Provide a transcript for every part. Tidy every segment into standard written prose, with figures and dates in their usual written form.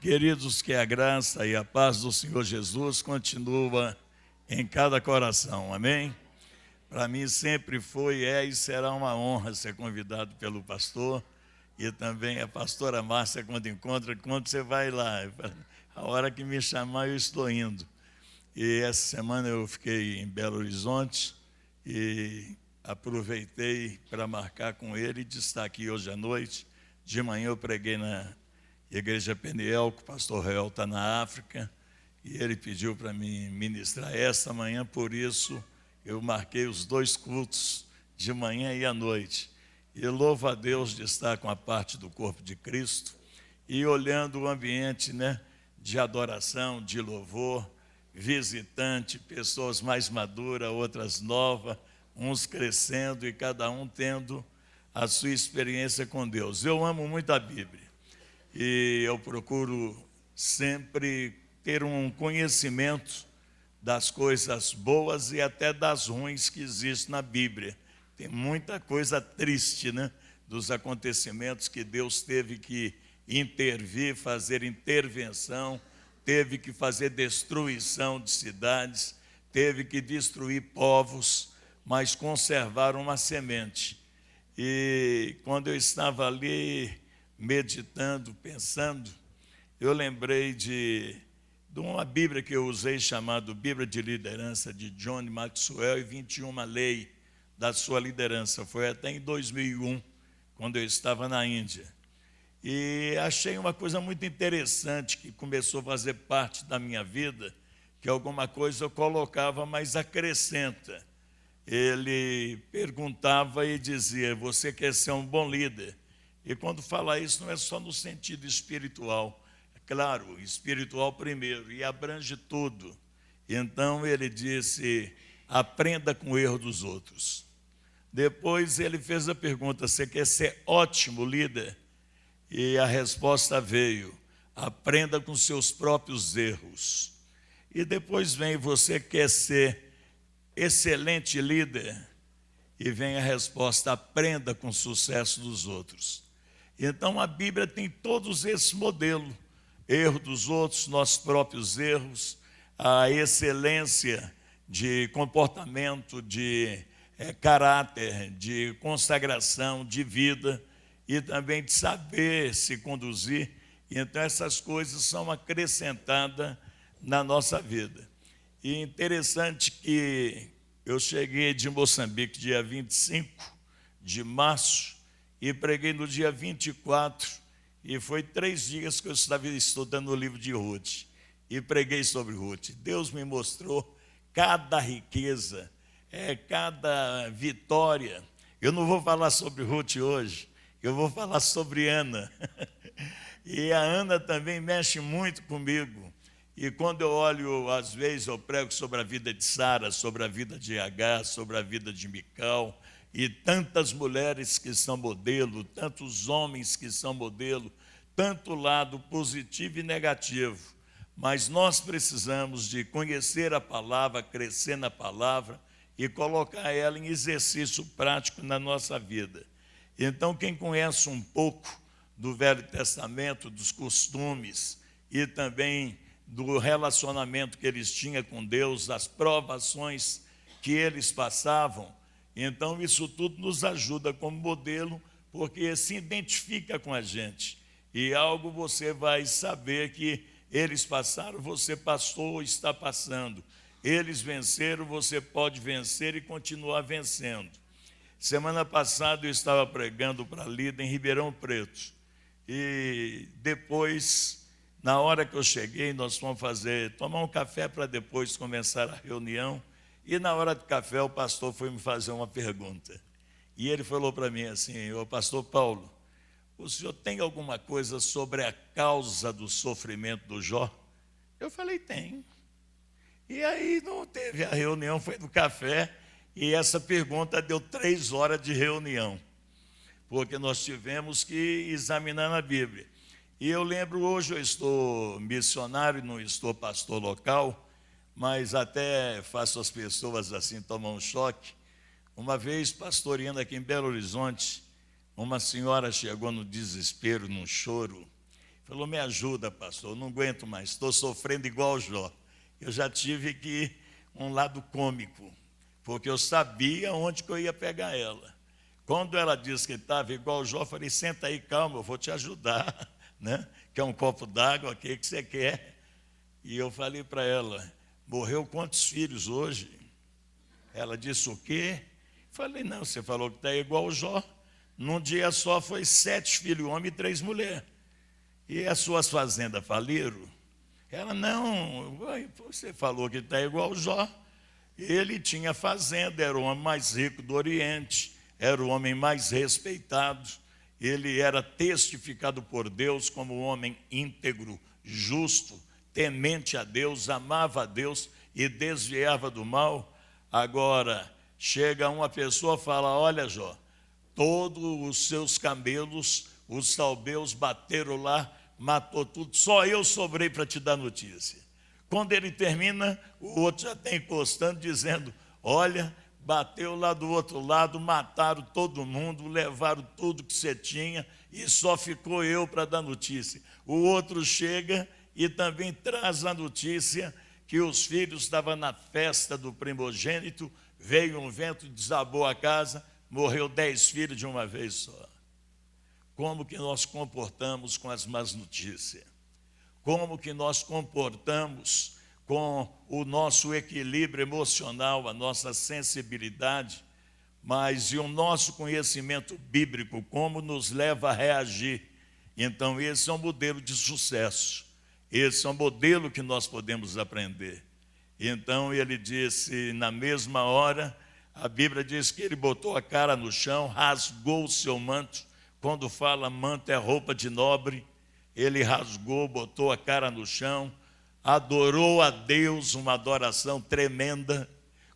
Queridos, que a graça e a paz do Senhor Jesus continua em cada coração, amém? Para mim sempre foi, e será uma honra ser convidado pelo pastor e também a pastora Márcia quando você vai lá, a hora que me chamar eu estou indo. E essa semana eu fiquei em Belo Horizonte e aproveitei para marcar com ele de estar aqui hoje à noite. De manhã eu preguei na Igreja Peniel, que o pastor Réu está na África, e ele pediu para mim ministrar esta manhã, por isso eu marquei os 2 cultos, de manhã e à noite. E louvo a Deus de estar com a parte do corpo de Cristo e olhando o ambiente, de adoração, de louvor, visitante, pessoas mais maduras, outras novas, uns crescendo e cada um tendo a sua experiência com Deus. Eu amo muito a Bíblia. E eu procuro sempre ter um conhecimento das coisas boas e até das ruins que existem na Bíblia. Tem muita coisa triste, dos acontecimentos que Deus teve que intervir, fazer intervenção, teve que fazer destruição de cidades, teve que destruir povos, mas conservar uma semente. E quando eu estava ali meditando, pensando, eu lembrei de uma Bíblia que eu usei, chamada Bíblia de Liderança, de John Maxwell, e 21 Lei da sua liderança. Foi até em 2001, quando eu estava na Índia. E achei uma coisa muito interessante que começou a fazer parte da minha vida, que alguma coisa eu colocava, mas acrescenta. Ele perguntava e dizia: você quer ser um bom líder? E quando fala isso, não é só no sentido espiritual, é claro, espiritual primeiro, e abrange tudo. Então ele disse: aprenda com o erro dos outros. Depois ele fez a pergunta: você quer ser ótimo líder? E a resposta veio: aprenda com seus próprios erros. E depois vem: você quer ser excelente líder? E vem a resposta: aprenda com o sucesso dos outros. Então a Bíblia tem todos esses modelos: erro dos outros, nossos próprios erros, a excelência de comportamento, de caráter, de consagração, de vida e também de saber se conduzir. Então essas coisas são acrescentadas na nossa vida. E interessante que eu cheguei de Moçambique dia 25 de março e preguei no dia 24, e foi 3 dias que eu estava estudando o livro de Ruth, e preguei sobre Ruth. Deus me mostrou cada riqueza, cada vitória. Eu não vou falar sobre Ruth hoje, eu vou falar sobre Ana. E a Ana também mexe muito comigo. E quando eu olho, às vezes eu prego sobre a vida de Sara, sobre a vida de Agar, sobre a vida de Mical, e tantas mulheres que são modelo, tantos homens que são modelo, tanto lado positivo e negativo. Mas nós precisamos de conhecer a palavra, crescer na palavra e colocar ela em exercício prático na nossa vida. Então, quem conhece um pouco do Velho Testamento, dos costumes e também do relacionamento que eles tinham com Deus, as provações que eles passavam, então isso tudo nos ajuda como modelo, porque se identifica com a gente. E algo você vai saber que eles passaram, você passou ou está passando. Eles venceram, você pode vencer e continuar vencendo. Semana passada eu estava pregando para a Lida em Ribeirão Preto. E depois, na hora que eu cheguei, nós fomos tomar um café para depois começar a reunião. E na hora do café o pastor foi me fazer uma pergunta. E ele falou para mim assim: ô pastor Paulo, o senhor tem alguma coisa sobre a causa do sofrimento do Jó? Eu falei: tem. E aí não teve, a reunião foi no café, e essa pergunta deu 3 horas de reunião, porque nós tivemos que examinar na Bíblia. E eu lembro, hoje eu estou missionário, não estou pastor local, mas até faço as pessoas assim tomar um choque. Uma vez, pastoreando aqui em Belo Horizonte, uma senhora chegou no desespero, num choro, Falou, me ajuda, pastor, não aguento mais, estou sofrendo igual o Jó. Eu já tive que um lado cômico, porque eu sabia onde que eu ia pegar ela. Quando ela disse que estava igual o Jó, eu falei, senta aí, calma, eu vou te ajudar, né? Quer um copo d'água, o que você quer? E eu falei para ela, morreu quantos filhos hoje? Ela disse, o quê? Falei, não, você falou que está igual o Jó. Num dia só foi 7 filhos homens e 3 mulheres. E as suas fazendas faliram? Ela, não, você falou que está igual o Jó. Ele tinha fazenda, era o homem mais rico do Oriente, era o homem mais respeitado. Ele era testificado por Deus como um homem íntegro, justo, temente a Deus, amava a Deus e desviava do mal. Agora, chega uma pessoa e fala, olha, Jó, todos os seus camelos, os salbeus bateram lá, matou tudo, só eu sobrei para te dar notícia. Quando ele termina, o outro já está encostando, dizendo, olha, bateu lá do outro lado, mataram todo mundo, levaram tudo que você tinha, e só ficou eu para dar notícia. O outro chega e também traz a notícia que os filhos estavam na festa do primogênito, veio um vento, desabou a casa, morreu 10 filhos de uma vez só. Como que nós comportamos com as más notícias? Como que nós comportamos com o nosso equilíbrio emocional, a nossa sensibilidade, mas e o nosso conhecimento bíblico, como nos leva a reagir? Então esse é um modelo de sucesso, esse é um modelo que nós podemos aprender. Então ele disse, na mesma hora, a Bíblia diz que ele botou a cara no chão, rasgou o seu manto. Quando fala manto é roupa de nobre, ele rasgou, botou a cara no chão, adorou a Deus, uma adoração tremenda.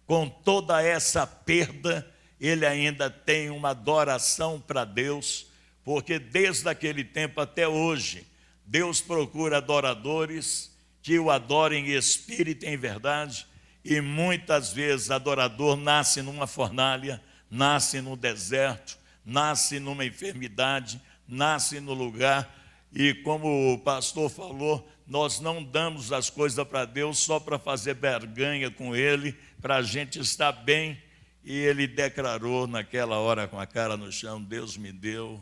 Com toda essa perda, ele ainda tem uma adoração para Deus, porque desde aquele tempo até hoje, Deus procura adoradores que o adorem em espírito e em verdade, e muitas vezes adorador nasce numa fornalha, nasce no deserto, nasce numa enfermidade, nasce no lugar, e como o pastor falou, nós não damos as coisas para Deus só para fazer barganha com Ele, para a gente estar bem, e ele declarou naquela hora com a cara no chão, Deus me deu,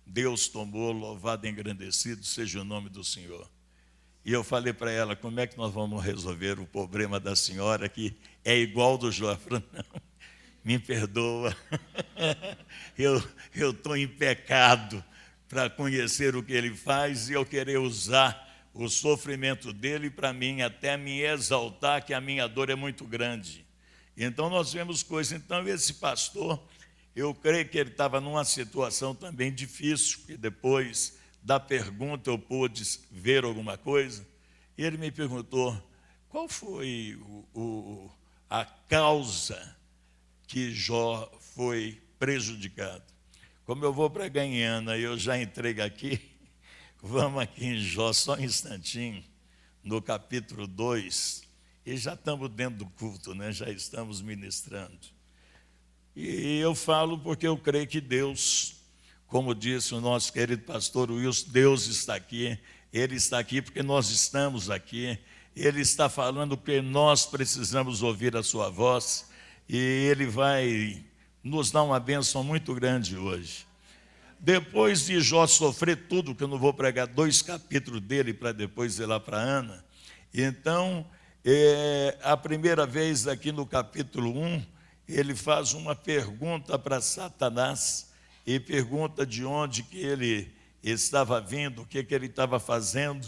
Deus tomou, louvado e engrandecido seja o nome do Senhor. E eu falei para ela, como é que nós vamos resolver o problema da senhora que é igual do Jó? Ela falou, não, me perdoa, eu estou em pecado para conhecer o que ele faz e eu querer usar o sofrimento dele para mim, até me exaltar, que a minha dor é muito grande. Então nós vemos coisas. Então esse pastor, eu creio que ele estava numa situação também difícil, porque depois da pergunta eu pude ver alguma coisa, e ele me perguntou, qual foi a causa que Jó foi prejudicado? Como eu vou para Ganhana, eu já entrego aqui, vamos aqui em Jó só um instantinho, no capítulo 2, e já estamos dentro do culto, né? Já estamos ministrando. E eu falo porque eu creio que Deus, como disse o nosso querido pastor Wilson, Deus está aqui, Ele está aqui porque nós estamos aqui, Ele está falando porque nós precisamos ouvir a sua voz, e Ele vai nos dar uma bênção muito grande hoje. Depois de Jó sofrer tudo, que eu não vou pregar 2 capítulos dele para depois ir lá para Ana, então, a primeira vez aqui no capítulo 1, ele faz uma pergunta para Satanás, e pergunta de onde que ele estava vindo, o que ele estava fazendo,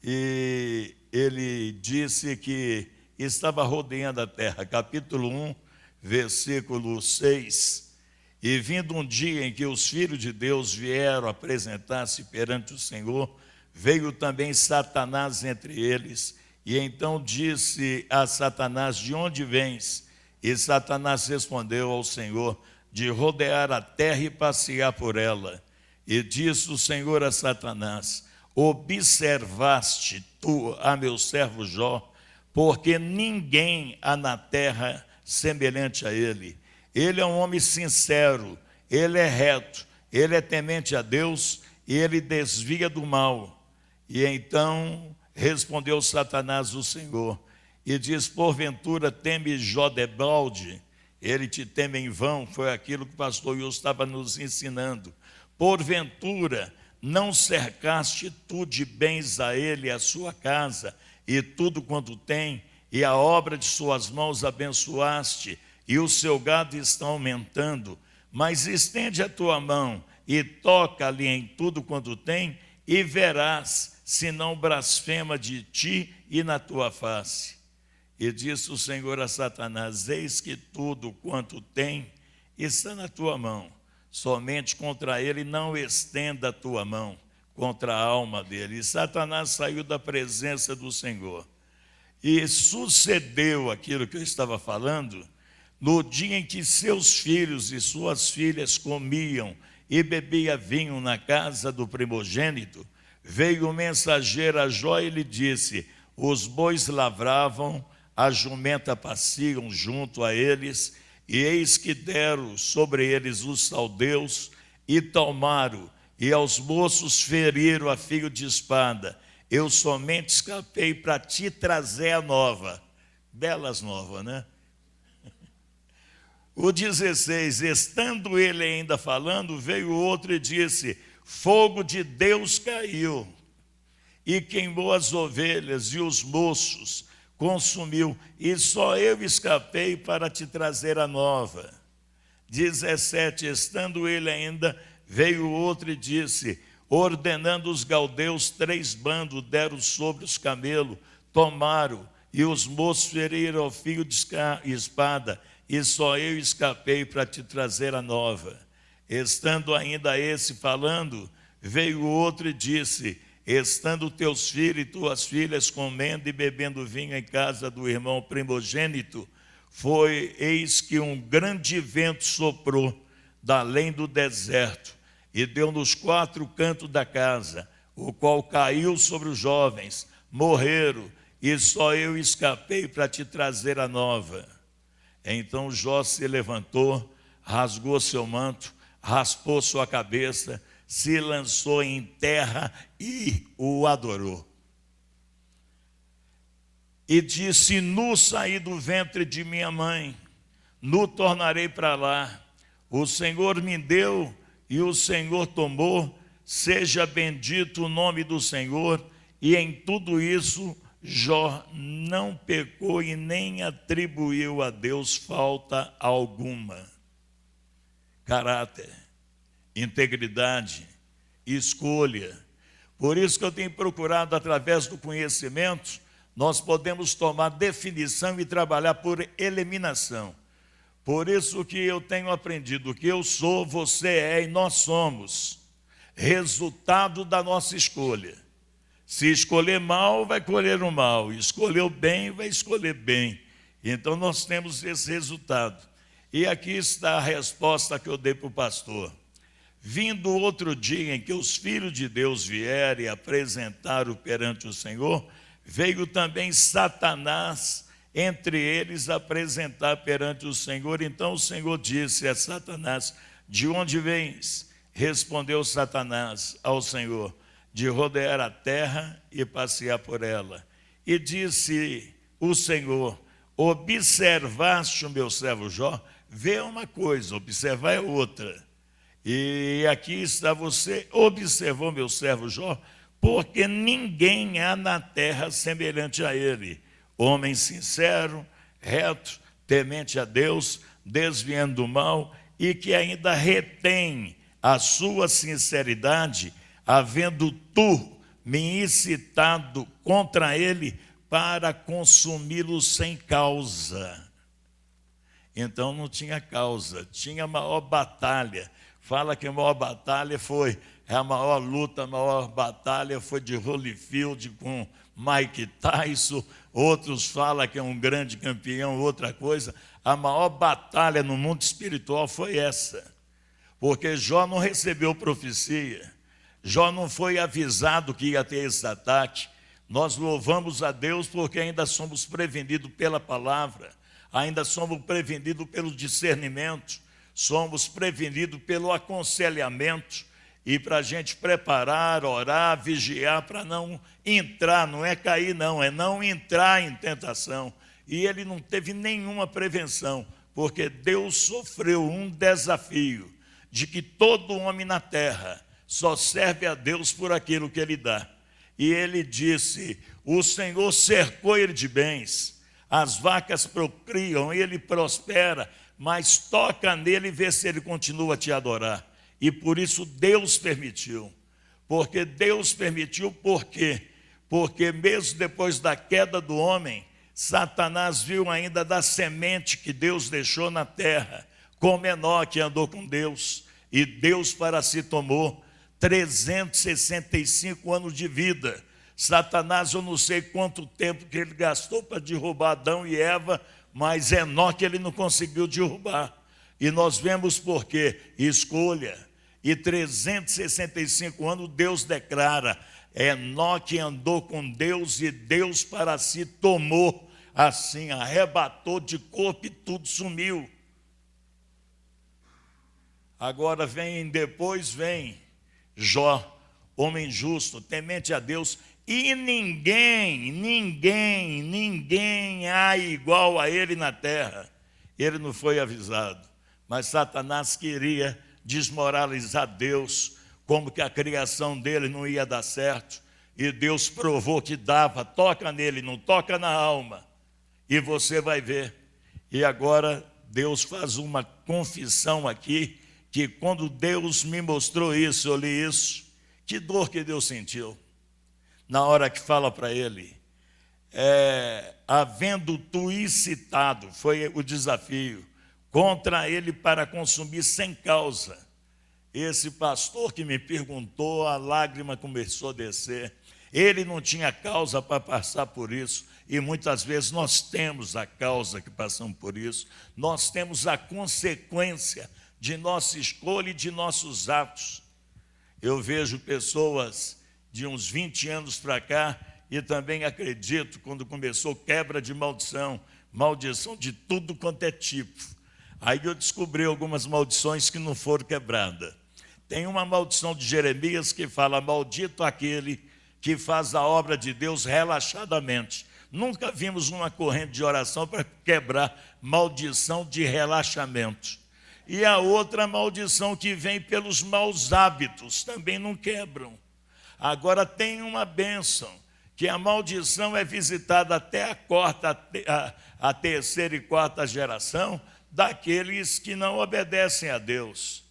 e ele disse que estava rodeando a terra. Capítulo 1, versículo 6, e vindo um dia em que os filhos de Deus vieram apresentar-se perante o Senhor, veio também Satanás entre eles, e então disse a Satanás, de onde vens? E Satanás respondeu ao Senhor, de rodear a terra e passear por ela. E disse o Senhor a Satanás, observaste tu a meu servo Jó, porque ninguém há na terra semelhante a ele. Ele é um homem sincero, ele é reto, ele é temente a Deus e ele desvia do mal. E então respondeu Satanás o Senhor, e diz: porventura teme Jó debalde? Ele te teme em vão. Foi aquilo que o pastor Wilson estava nos ensinando. Porventura não cercaste tu de bens a ele, a sua casa, e tudo quanto tem, e a obra de suas mãos abençoaste, e o seu gado está aumentando. Mas estende a tua mão e toca-lhe em tudo quanto tem, e verás se não blasfema de ti e na tua face. E disse o Senhor a Satanás: eis que tudo quanto tem está na tua mão, somente contra ele não estenda a tua mão, contra a alma dele. E Satanás saiu da presença do Senhor. E sucedeu aquilo que eu estava falando, no dia em que seus filhos e suas filhas comiam e bebiam vinho na casa do primogênito, veio o mensageiro a Jó e lhe disse: os bois lavravam, a jumenta pasciam junto a eles, e eis que deram sobre eles os saldeus, e tomaram, e aos moços feriram a fio de espada. Eu somente escapei para te trazer a nova. Belas novas, né? O 16, estando ele ainda falando, veio outro e disse: fogo de Deus caiu, e queimou as ovelhas e os moços, consumiu, e só eu escapei para te trazer a nova. 17, estando ele ainda, veio outro e disse: ordenando os galdeus 3 bandos, deram sobre os camelos, tomaram, e os moços feriram ao fio de espada, e só eu escapei para te trazer a nova. Estando ainda esse falando, veio outro e disse: estando teus filhos e tuas filhas comendo e bebendo vinho em casa do irmão primogênito, eis que um grande vento soprou da além do deserto, e deu nos 4 cantos da casa, o qual caiu sobre os jovens, morreram, e só eu escapei para te trazer a nova. Então Jó se levantou, rasgou seu manto, raspou sua cabeça, se lançou em terra e o adorou. E disse: nu saí do ventre de minha mãe, nu tornarei para lá. O Senhor me deu e o Senhor tomou, seja bendito o nome do Senhor. E em tudo isso Jó não pecou e nem atribuiu a Deus falta alguma. Caráter, integridade, escolha. Por isso que eu tenho procurado, através do conhecimento, nós podemos tomar definição e trabalhar por eliminação. Por isso que eu tenho aprendido que eu sou, você é e nós somos resultado da nossa escolha. Se escolher mal, vai colher o mal. Escolher o bem, vai escolher bem. Então nós temos esse resultado. E aqui está a resposta que eu dei para o pastor. Vindo outro dia em que os filhos de Deus vieram e apresentaram perante o Senhor, veio também Satanás entre eles apresentar perante o Senhor. Então o Senhor disse a Satanás: de onde vens? Respondeu Satanás ao Senhor: de rodear a terra e passear por ela. E disse o Senhor: observaste o meu servo Jó? Vê uma coisa, observar é outra. E aqui está, você observou meu servo Jó, porque ninguém há na terra semelhante a ele, homem sincero, reto, temente a Deus, desviando do mal, e que ainda retém a sua sinceridade, havendo tu me incitado contra ele para consumi-lo sem causa. Então não tinha causa, tinha maior batalha. Fala que a maior batalha foi, a maior luta, a maior batalha foi de Holyfield com Mike Tyson. Outros falam que é um grande campeão, outra coisa. A maior batalha no mundo espiritual foi essa. Porque Jó não recebeu profecia. Jó não foi avisado que ia ter esse ataque. Nós louvamos a Deus porque ainda somos prevenidos pela palavra, ainda somos prevenidos pelo discernimento, somos prevenidos pelo aconselhamento. e para a gente preparar, orar, vigiar, para não entrar, não é cair não, é não entrar em tentação. E ele não teve nenhuma prevenção, porque Deus sofreu um desafio de que todo homem na terra só serve a Deus por aquilo que ele dá. E ele disse, o Senhor cercou ele de bens, as vacas procriam, ele prospera, mas toca nele e vê se ele continua a te adorar. E por isso Deus permitiu. Porque Deus permitiu, por quê? Porque mesmo depois da queda do homem, Satanás viu ainda da semente que Deus deixou na terra, como Enoque andou com Deus, e Deus para si tomou 365 anos de vida. Satanás, eu não sei quanto tempo que ele gastou para derrubar Adão e Eva, mas Enoque ele não conseguiu derrubar. E nós vemos por quê? Escolha. E 365 anos Deus declara, Enoque andou com Deus e Deus para si tomou, assim, arrebatou de corpo e tudo sumiu. Agora depois vem Jó, homem justo, temente a Deus, e ninguém há igual a ele na terra. Ele não foi avisado, mas Satanás queria desmoralizar Deus, como que a criação dele não ia dar certo, e Deus provou que dava. Toca nele, não toca na alma, e você vai ver. E agora Deus faz uma confissão aqui, que quando Deus me mostrou isso, eu li isso, que dor que Deus sentiu, na hora que fala para ele, havendo tu incitado, foi o desafio, contra ele para consumir sem causa. Esse pastor que me perguntou, a lágrima começou a descer. Ele não tinha causa para passar por isso, e muitas vezes nós temos a causa que passamos por isso, nós temos a consequência de nossa escolha e de nossos atos. Eu vejo pessoas de uns 20 anos para cá, e também acredito, quando começou quebra de maldição de tudo quanto é tipo. Aí eu descobri algumas maldições que não foram quebradas. Tem uma maldição de Jeremias que fala, maldito aquele que faz a obra de Deus relaxadamente. Nunca vimos uma corrente de oração para quebrar maldição de relaxamento. E a outra maldição que vem pelos maus hábitos, também não quebram. Agora tem uma bênção, que a maldição é visitada até a terceira e quarta geração daqueles que não obedecem a Deus.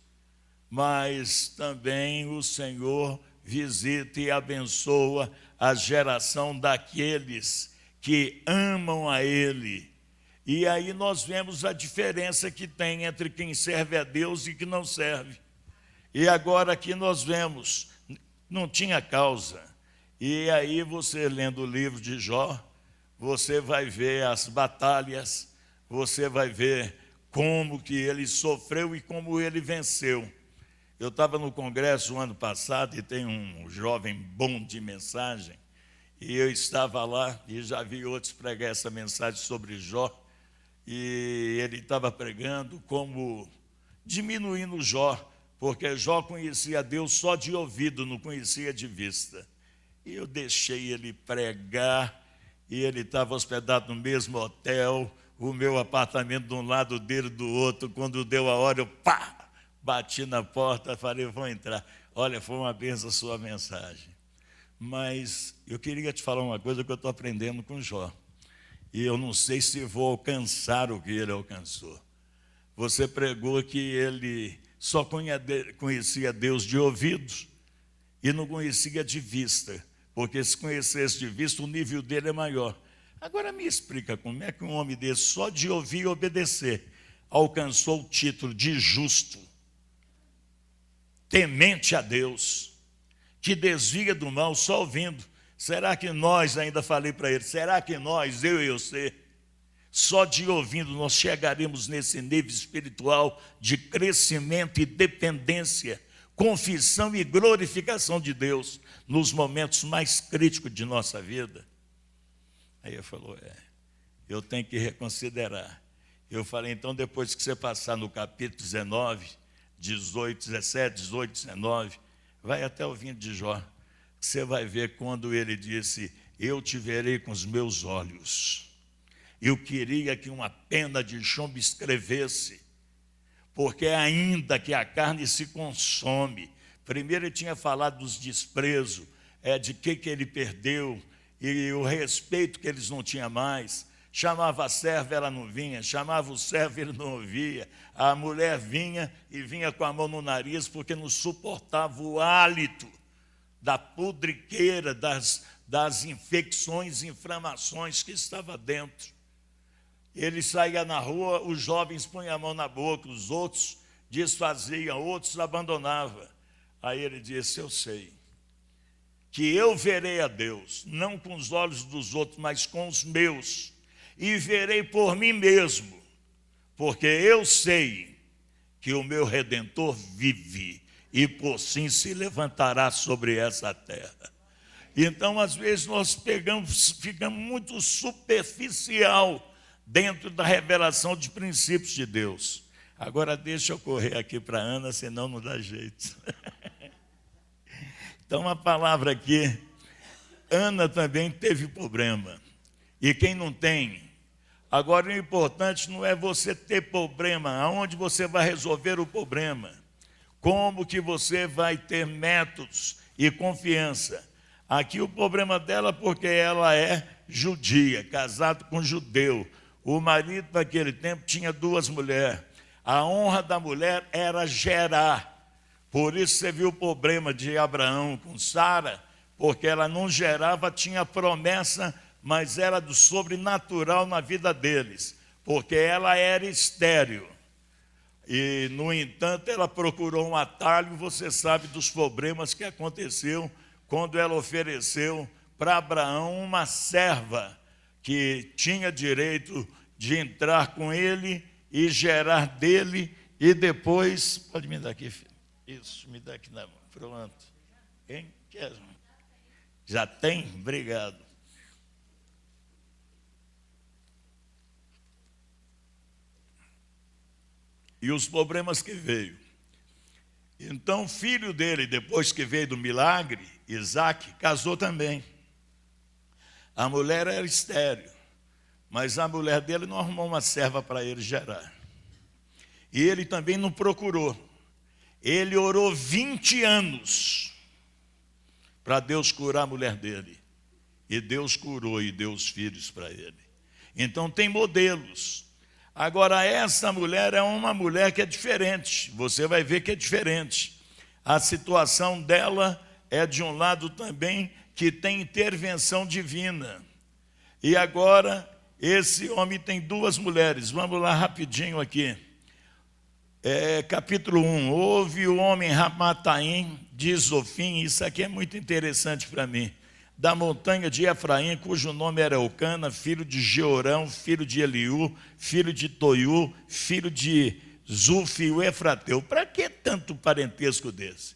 Mas também o Senhor visita e abençoa a geração daqueles que amam a Ele. E aí nós vemos a diferença que tem entre quem serve a Deus e que não serve. E agora aqui nós vemos, não tinha causa. E aí você lendo o livro de Jó, você vai ver as batalhas, você vai ver como que ele sofreu e como ele venceu. Eu estava no congresso o ano passado e tem um jovem bom de mensagem, e eu estava lá e já vi outros pregar essa mensagem sobre Jó, e ele estava pregando como diminuindo Jó, porque Jó conhecia Deus só de ouvido, não conhecia de vista. E eu deixei ele pregar, e ele estava hospedado no mesmo hotel, o meu apartamento de um lado dele, do outro. Quando deu a hora, eu bati na porta, falei, vou entrar. Olha, foi uma benção a sua mensagem. Mas eu queria te falar uma coisa que eu estou aprendendo com Jó. E eu não sei se vou alcançar o que ele alcançou. Você pregou que ele só conhecia Deus de ouvidos e não conhecia de vista, porque se conhecesse de vista, o nível dele é maior. Agora me explica como é que um homem desse, só de ouvir e obedecer, alcançou o título de justo, temente a Deus, que desvia do mal só ouvindo. Será que nós, ainda falei para ele, será que nós, eu e você, só de ouvindo nós chegaremos nesse nível espiritual de crescimento e dependência, confissão e glorificação de Deus nos momentos mais críticos de nossa vida? Aí ele falou, eu tenho que reconsiderar. Eu falei, então depois que você passar no capítulo 19, 18, 17, 18, 19, vai até o 20 de Jó. Você vai ver quando ele disse: eu te verei com os meus olhos. Eu queria que uma pena de chumbo escrevesse, porque ainda que a carne se consome. Primeiro ele tinha falado dos desprezos, de que ele perdeu, e o respeito que eles não tinham mais. Chamava a serva, ela não vinha. Chamava o servo, ele não ouvia. A mulher vinha e vinha com a mão no nariz, porque não suportava o hálito da pudriqueira, das infecções, inflamações que estava dentro. Ele saía na rua, os jovens punham a mão na boca, os outros desfaziam, outros abandonavam. Aí ele disse: eu sei que eu verei a Deus, não com os olhos dos outros, mas com os meus, e verei por mim mesmo, porque eu sei que o meu Redentor vive, e por sim se levantará sobre essa terra. Então, às vezes, nós ficamos muito superficial dentro da revelação de princípios de Deus. Agora deixa eu correr aqui para a Ana, senão não dá jeito. Então, a palavra aqui, Ana também teve problema. E quem não tem? Agora, o importante não é você ter problema, aonde você vai resolver o problema. Como que você vai ter métodos e confiança. Aqui o problema dela, porque ela é judia, casada com judeu. O marido naquele tempo tinha 2 mulheres. A honra da mulher era gerar. Por isso você viu o problema de Abraão com Sara, porque ela não gerava, tinha promessa, mas era do sobrenatural na vida deles, porque ela era estéril. E, no entanto, ela procurou um atalho. Você sabe dos problemas que aconteceu quando ela ofereceu para Abraão uma serva que tinha direito de entrar com ele e gerar dele, e depois... Pode me dar aqui, filho. Isso, me dá aqui na mão. Pronto. Quem quer? Já tem? Obrigado. E os problemas que veio. Então, o filho dele, depois que veio do milagre, Isaac, casou também. A mulher era estéril, mas a mulher dele não arrumou uma serva para ele gerar. E ele também não procurou. Ele orou 20 anos para Deus curar a mulher dele. E Deus curou e deu os filhos para ele. Então tem modelos. Agora, essa mulher é uma mulher que é diferente. Você vai ver que é diferente. A situação dela é de um lado também que tem intervenção divina. E agora, esse homem tem 2 mulheres. Vamos lá rapidinho aqui. Capítulo 1. Houve o homem Ramataim de Zofim. Isso aqui é muito interessante para mim. Da montanha de Efraim, cujo nome era Eucana, filho de Jeorão, filho de Eliú, filho de Toiú, filho de Zufi, o Efrateu. Para que tanto parentesco desse?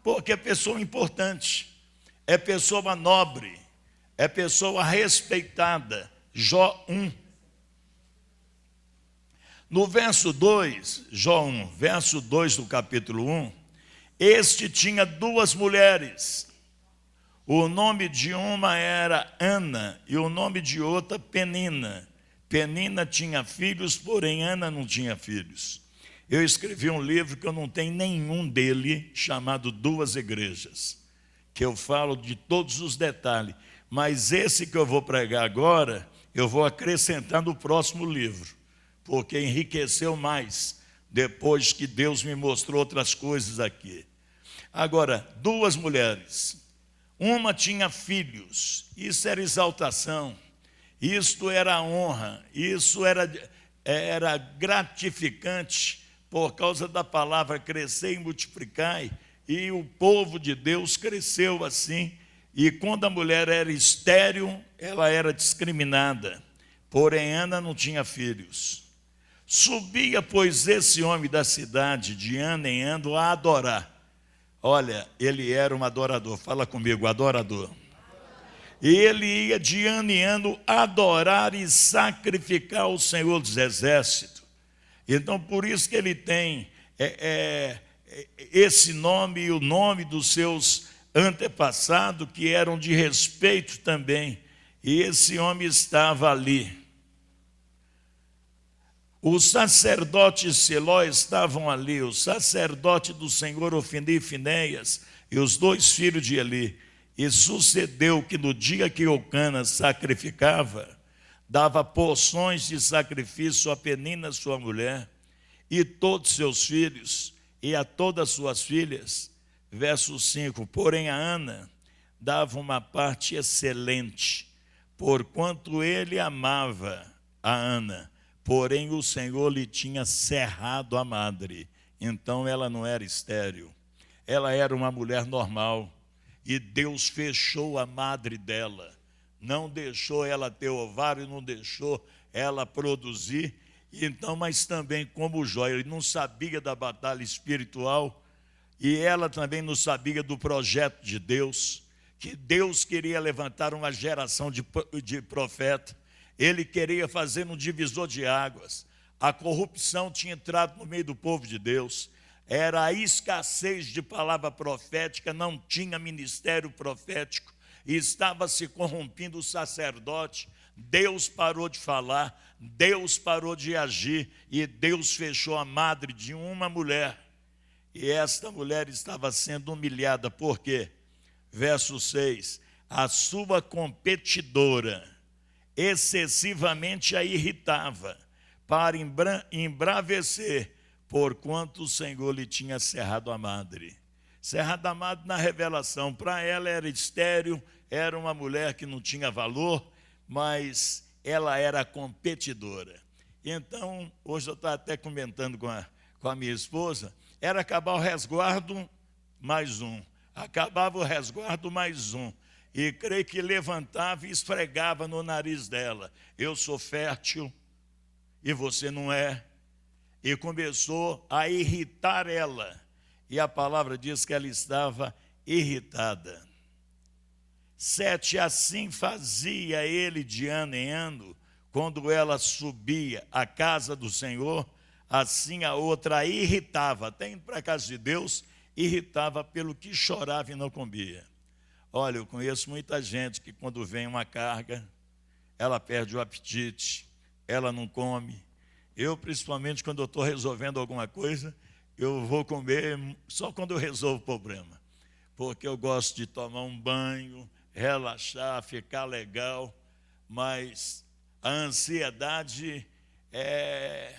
Porque é pessoa importante, é pessoa nobre, é pessoa respeitada. Jó 1. No verso 2, Jó 1, verso 2 do capítulo 1, este tinha 2 mulheres. O nome de uma era Ana e o nome de outra Penina. Penina tinha filhos, porém Ana não tinha filhos. Eu escrevi um livro que eu não tenho nenhum dele, chamado 2 Igrejas, que eu falo de todos os detalhes. Mas esse que eu vou pregar agora, eu vou acrescentar no próximo livro, porque enriqueceu mais, depois que Deus me mostrou outras coisas aqui. Agora, 2 mulheres. Uma tinha filhos, isso era exaltação, isto era honra, isso era gratificante, por causa da palavra crescer e multiplicar, e o povo de Deus cresceu assim. E quando a mulher era estéril, ela era discriminada, porém Ana não tinha filhos. Subia, pois, esse homem da cidade de ano em ano a adorar. Olha, ele era um adorador. Fala comigo, adorador. E ele ia de ano em ano adorar e sacrificar ao Senhor dos Exércitos. Então, por isso que ele tem esse nome e o nome dos seus antepassados, que eram de respeito também. E esse homem estava ali. Os sacerdotes Siló estavam ali, o sacerdote do Senhor, Ofni e Finéias, e os 2 filhos de Eli. E sucedeu que no dia que Eucana sacrificava, dava porções de sacrifício a Penina, sua mulher, e todos seus filhos, e a todas suas filhas. Verso 5, porém a Ana dava uma parte excelente, porquanto ele amava a Ana, porém o Senhor lhe tinha cerrado a madre, então ela não era estéril, ela era uma mulher normal, e Deus fechou a madre dela, não deixou ela ter ovário, não deixou ela produzir. Então, mas também como Jó, ele não sabia da batalha espiritual, e ela também não sabia do projeto de Deus, que Deus queria levantar uma geração de profeta. Ele queria fazer um divisor de águas. A corrupção tinha entrado no meio do povo de Deus, era a escassez de palavra profética, não tinha ministério profético, e estava se corrompendo o sacerdote. Deus parou de falar, Deus parou de agir, e Deus fechou a madre de uma mulher. E esta mulher estava sendo humilhada, por quê? Verso 6, a sua competidora excessivamente a irritava, para embravecer, porquanto o Senhor lhe tinha cerrado a madre. Cerrado a madre na revelação, para ela era estéril, era uma mulher que não tinha valor, mas ela era competidora. Então, hoje eu estava até comentando com a minha esposa, era acabar o resguardo, mais um. Acabava o resguardo, mais um. E creio que levantava e esfregava no nariz dela. Eu sou fértil e você não é. E começou a irritar ela. E a palavra diz que ela estava irritada. 7, assim fazia ele de ano em ano, quando ela subia à casa do Senhor, assim a outra a irritava, até indo para a casa de Deus, irritava pelo que chorava e não comia. Olha, eu conheço muita gente que quando vem uma carga, ela perde o apetite, ela não come. Eu, principalmente, quando eu estou resolvendo alguma coisa, eu vou comer só quando eu resolvo o problema, porque eu gosto de tomar um banho, relaxar, ficar legal, mas a ansiedade é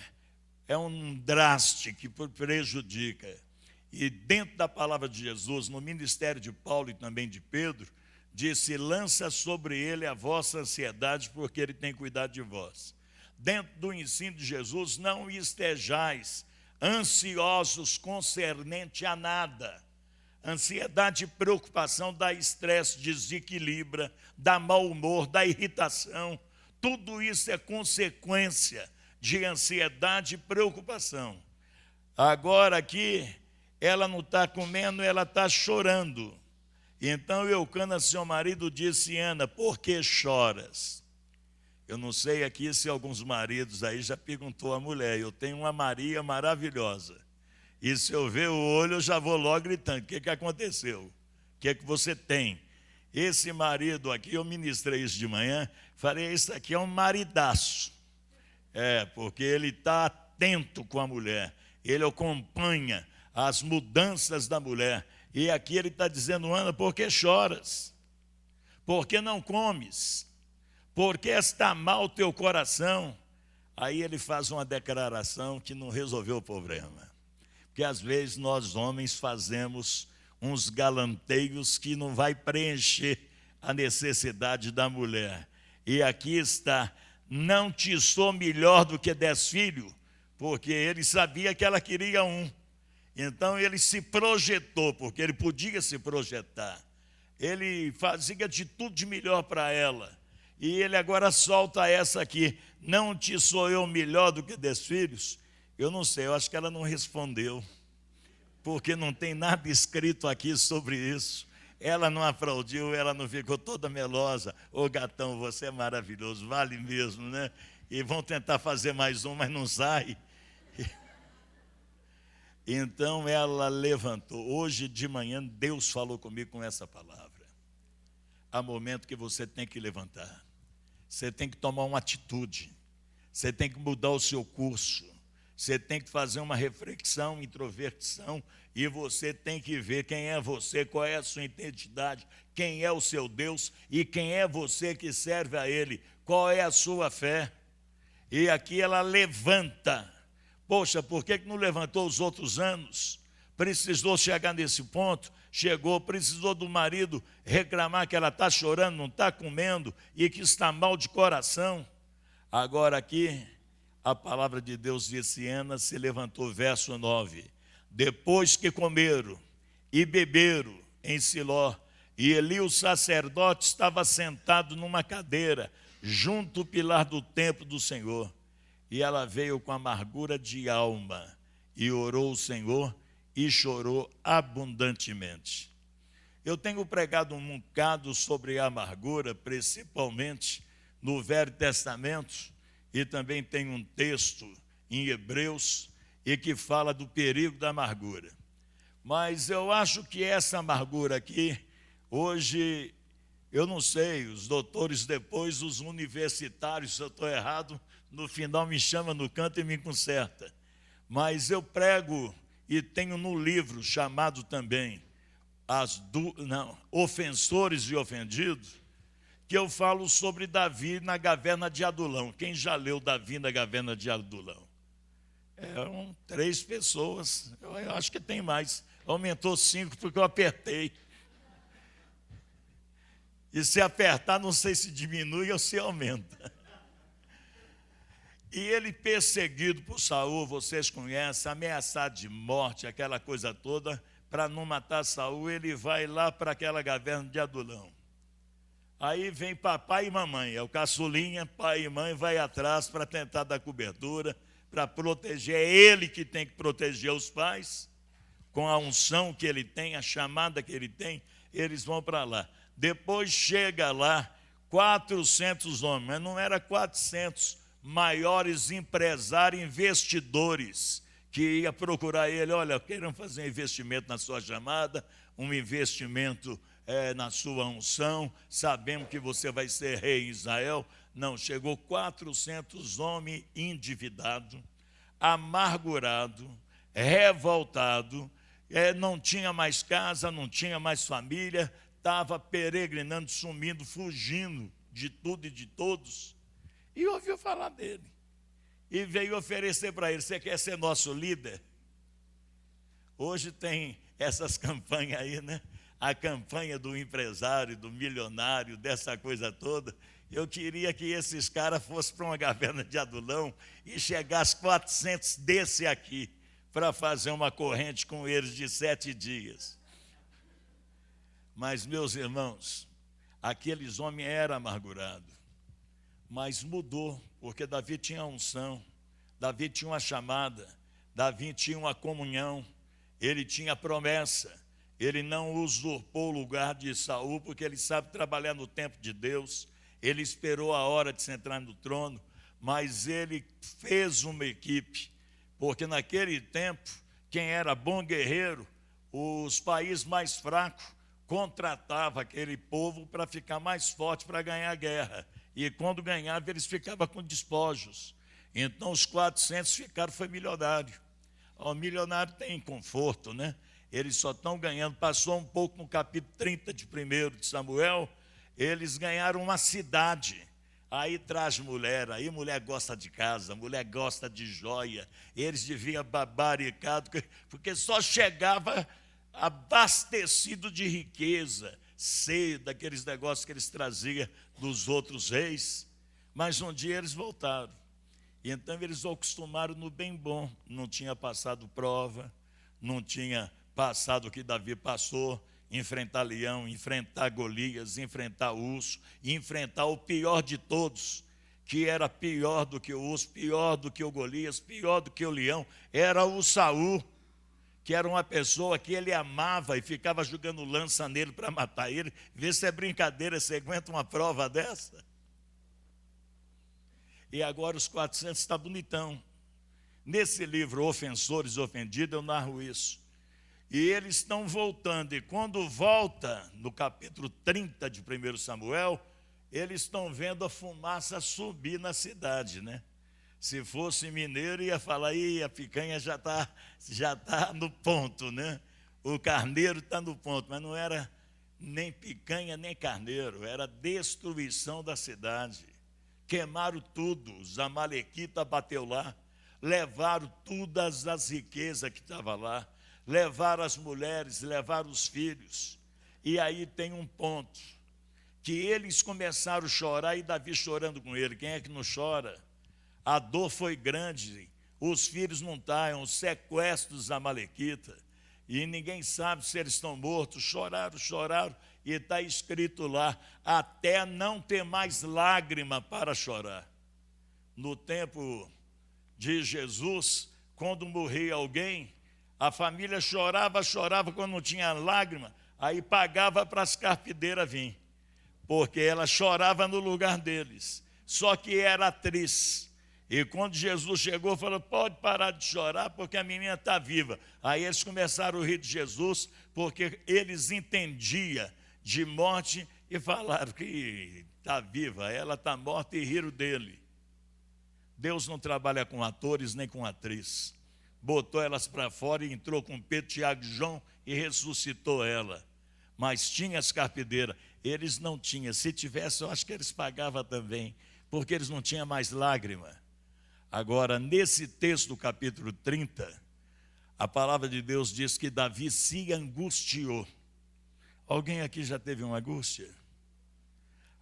um draste que prejudica. E dentro da palavra de Jesus, no ministério de Paulo e também de Pedro, disse, lança sobre ele a vossa ansiedade, porque ele tem cuidado de vós. Dentro do ensino de Jesus, não estejais ansiosos concernente a nada. Ansiedade e preocupação dá estresse, desequilibra, dá mau humor, dá irritação. Tudo isso é consequência de ansiedade e preocupação. Agora aqui, ela não está comendo, ela está chorando. Então Eucana, seu marido, disse, Ana, por que choras? Eu não sei aqui se alguns maridos aí já perguntou à mulher, eu tenho uma Maria maravilhosa. E se eu ver o olho, eu já vou logo gritando, o que aconteceu? O que você tem? Esse marido aqui, eu ministrei isso de manhã, falei, isso aqui é um maridaço. Porque ele está atento com a mulher, ele acompanha as mudanças da mulher. E aqui ele está dizendo, Ana, por que choras? Por que não comes? Por que está mal o teu coração? Aí ele faz uma declaração que não resolveu o problema. Porque às vezes nós homens fazemos uns galanteios que não vai preencher a necessidade da mulher. E aqui está, não te sou melhor do que 10 filhos, porque ele sabia que ela queria um. Então ele se projetou, porque ele podia se projetar. Ele fazia de tudo de melhor para ela. E ele agora solta essa aqui, não te sou eu melhor do que 10 filhos? Eu não sei, eu acho que ela não respondeu, porque não tem nada escrito aqui sobre isso. Ela não aplaudiu, ela não ficou toda melosa. Ô gatão, você é maravilhoso, vale mesmo, né? E vão tentar fazer mais um, mas não sai. Então ela levantou. Hoje de manhã Deus falou comigo com essa palavra. Há momento que você tem que levantar. Você tem que tomar uma atitude. Você tem que mudar o seu curso. Você tem que fazer uma reflexão, introversão, e você tem que ver quem é você, qual é a sua identidade, quem é o seu Deus e quem é você que serve a Ele, qual é a sua fé. E aqui ela levanta. Poxa, por que não levantou os outros anos? Precisou chegar nesse ponto? Chegou, precisou do marido reclamar que ela está chorando, não está comendo e que está mal de coração. Agora aqui, a palavra de Deus disse: Ana se levantou, verso 9. Depois que comeram e beberam em Siló, e Eli, o sacerdote, estava sentado numa cadeira, junto ao pilar do templo do Senhor. E ela veio com amargura de alma, e orou ao Senhor, e chorou abundantemente. Eu tenho pregado um bocado sobre a amargura, principalmente no Velho Testamento, e também tem um texto em Hebreus, e que fala do perigo da amargura. Mas eu acho que essa amargura aqui, hoje, eu não sei, os doutores depois, os universitários, se eu estou errado, no final me chama no canto e me conserta. Mas eu prego e tenho no livro chamado também Ofensores e Ofendidos, que eu falo sobre Davi na caverna de Adulão. Quem já leu Davi na caverna de Adulão? Eram 3 pessoas, eu acho que tem mais. Aumentou 5 porque eu apertei. E se apertar, não sei se diminui ou se aumenta. E ele, perseguido por Saul, vocês conhecem, ameaçado de morte, aquela coisa toda, para não matar Saul, ele vai lá para aquela caverna de Adulão. Aí vem papai e mamãe, é o caçulinha, pai e mãe vai atrás para tentar dar cobertura, para proteger. É ele que tem que proteger os pais, com a unção que ele tem, a chamada que ele tem, eles vão para lá. Depois chega lá 400 homens, mas não era 400 maiores empresários, investidores, que ia procurar ele: olha, queiram fazer um investimento na sua chamada, um investimento na sua unção, sabemos que você vai ser rei em Israel. Não, chegou 400 homens endividados, amargurado, revoltado, não tinha mais casa, não tinha mais família, estava peregrinando, sumindo, fugindo de tudo e de todos, e ouviu falar dele, e veio oferecer para ele: você quer ser nosso líder? Hoje tem essas campanhas aí, né? A campanha do empresário, do milionário, dessa coisa toda. Eu queria que esses caras fossem para uma caverna de Adulão e chegasse 400 desse aqui, para fazer uma corrente com eles de 7 dias. Mas, meus irmãos, aqueles homens eram amargurados, mas mudou, porque Davi tinha unção, Davi tinha uma chamada, Davi tinha uma comunhão, ele tinha promessa. Ele não usurpou o lugar de Saul, porque ele sabe trabalhar no tempo de Deus. Ele esperou a hora de se entrar no trono, mas ele fez uma equipe, porque naquele tempo, quem era bom guerreiro, os países mais fracos contratavam aquele povo para ficar mais forte, para ganhar a guerra. E quando ganhava, eles ficavam com despojos. Então os 400 ficaram, foi milionário. O milionário tem conforto, né? Eles só estão ganhando. Passou um pouco no capítulo 30 de 1 de Samuel, eles ganharam uma cidade. Aí traz mulher, aí mulher gosta de casa, mulher gosta de joia. Eles deviam babaricado, porque só chegava abastecido de riqueza, cedo, daqueles negócios que eles traziam dos outros reis. Mas um dia eles voltaram. E então eles acostumaram no bem bom. Não tinha passado prova, não tinha passado o que Davi passou, enfrentar leão, enfrentar Golias, enfrentar urso, enfrentar o pior de todos, que era pior do que o urso, pior do que o Golias, pior do que o leão, era o Saul, que era uma pessoa que ele amava e ficava jogando lança nele para matar ele. Vê se é brincadeira, você aguenta uma prova dessa? E agora os 400 estão bonitão. Nesse livro, Ofensores e Ofendidos, eu narro isso. E eles estão voltando, e quando volta, no capítulo 30 de 1 Samuel, eles estão vendo a fumaça subir na cidade, né? Se fosse mineiro, ia falar, ih, a picanha já tá no ponto, né? O carneiro está no ponto, mas não era nem picanha, nem carneiro, era destruição da cidade. Queimaram tudo, os amalequitas bateu lá, levaram todas as riquezas que estavam lá, levaram as mulheres, levaram os filhos. E aí tem um ponto, que eles começaram a chorar e Davi chorando com ele. Quem é que não chora? A dor foi grande, os filhos não estavam, os sequestros dos amalequitas, e ninguém sabe se eles estão mortos. Choraram, e está escrito lá, até não ter mais lágrima para chorar. No tempo de Jesus, quando morria alguém, a família chorava quando não tinha lágrima, aí pagava para as carpideiras vir, porque ela chorava no lugar deles, só que era atriz. E quando Jesus chegou, falou, pode parar de chorar, porque a menina está viva. Aí eles começaram a rir de Jesus, porque eles entendiam de morte e falaram que está viva, ela está morta, e riram dele. Deus não trabalha com atores nem com atriz. Botou elas para fora e entrou com Pedro, Tiago e João e ressuscitou ela. Mas tinha as carpideiras, eles não tinham. Se tivesse, eu acho que eles pagavam também, porque eles não tinham mais lágrima. Agora, nesse texto do capítulo 30, a palavra de Deus diz que Davi se angustiou. Alguém aqui já teve uma angústia?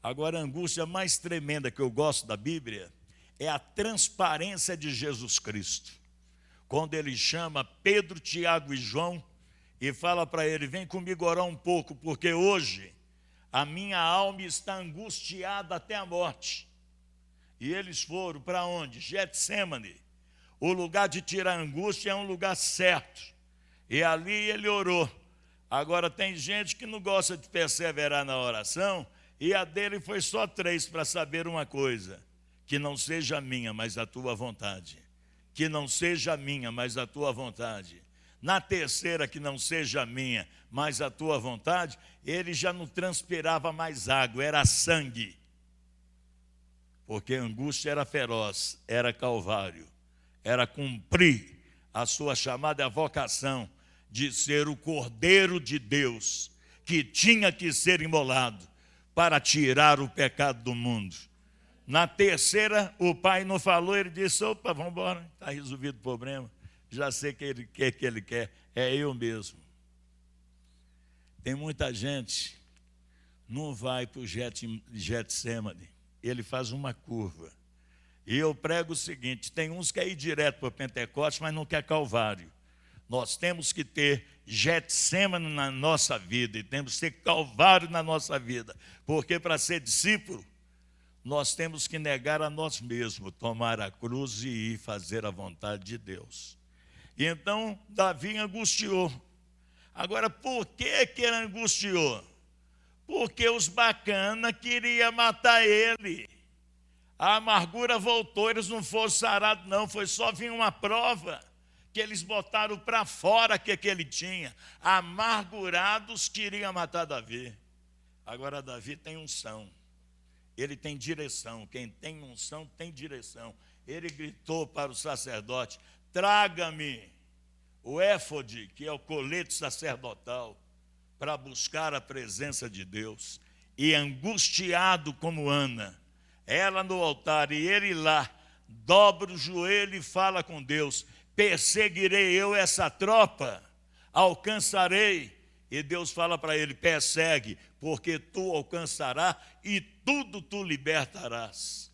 Agora, a angústia mais tremenda que eu gosto da Bíblia é a transparência de Jesus Cristo. Quando ele chama Pedro, Tiago e João e fala para ele, vem comigo orar um pouco, porque hoje a minha alma está angustiada até a morte. E eles foram para onde? Getsêmani. O lugar de tirar a angústia é um lugar certo. E ali ele orou. Agora tem gente que não gosta de perseverar na oração, e a dele foi só 3 para saber uma coisa, que não seja minha, mas a tua vontade. Que não seja minha, mas a tua vontade. Na terceira, que não seja minha, mas a tua vontade, ele já não transpirava mais água, era sangue. Porque a angústia era feroz, era calvário, era cumprir a sua chamada, a vocação de ser o Cordeiro de Deus, que tinha que ser imolado para tirar o pecado do mundo. Na terceira, o pai não falou, ele disse, opa, vamos embora, está resolvido o problema, já sei que ele quer, é eu mesmo. Tem muita gente, não vai para o Getsêmani, ele faz uma curva. E eu prego o seguinte, tem uns que querem ir direto para o Pentecostes, mas não quer Calvário. Nós temos que ter Getsêmani na nossa vida, e temos que ter Calvário na nossa vida, porque para ser discípulo, nós temos que negar a nós mesmos, tomar a cruz e ir fazer a vontade de Deus. E então, Davi angustiou. Agora, por que ele angustiou? Porque os bacanas queriam matar ele. A amargura voltou, eles não foram sarados não, foi só vir uma prova, que eles botaram para fora que ele tinha. Amargurados queriam matar Davi. Agora, Davi tem unção. Ele tem direção, quem tem unção tem direção. Ele gritou para o sacerdote, traga-me o éfode, que é o colete sacerdotal, para buscar a presença de Deus. E angustiado como Ana, ela no altar e ele lá, dobra o joelho e fala com Deus, perseguirei eu essa tropa, alcançarei. E Deus fala para ele, persegue, porque tu alcançarás e tudo tu libertarás.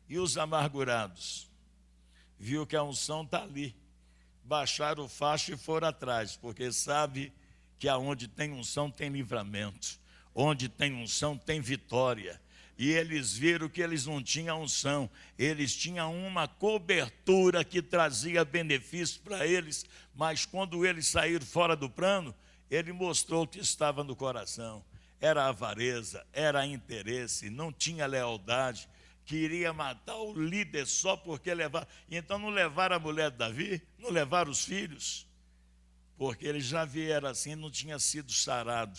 E os amargurados, viu que a unção está ali, baixaram o facho e foram atrás, porque sabe que aonde tem unção tem livramento, onde tem unção tem vitória. E eles viram que eles não tinham unção, eles tinham uma cobertura que trazia benefício para eles, mas quando eles saíram fora do plano, ele mostrou o que estava no coração. Era avareza, era interesse, não tinha lealdade, queria matar o líder só porque levar. Então não levaram a mulher de Davi, não levaram os filhos, porque eles já vieram assim, não tinha sido sarado.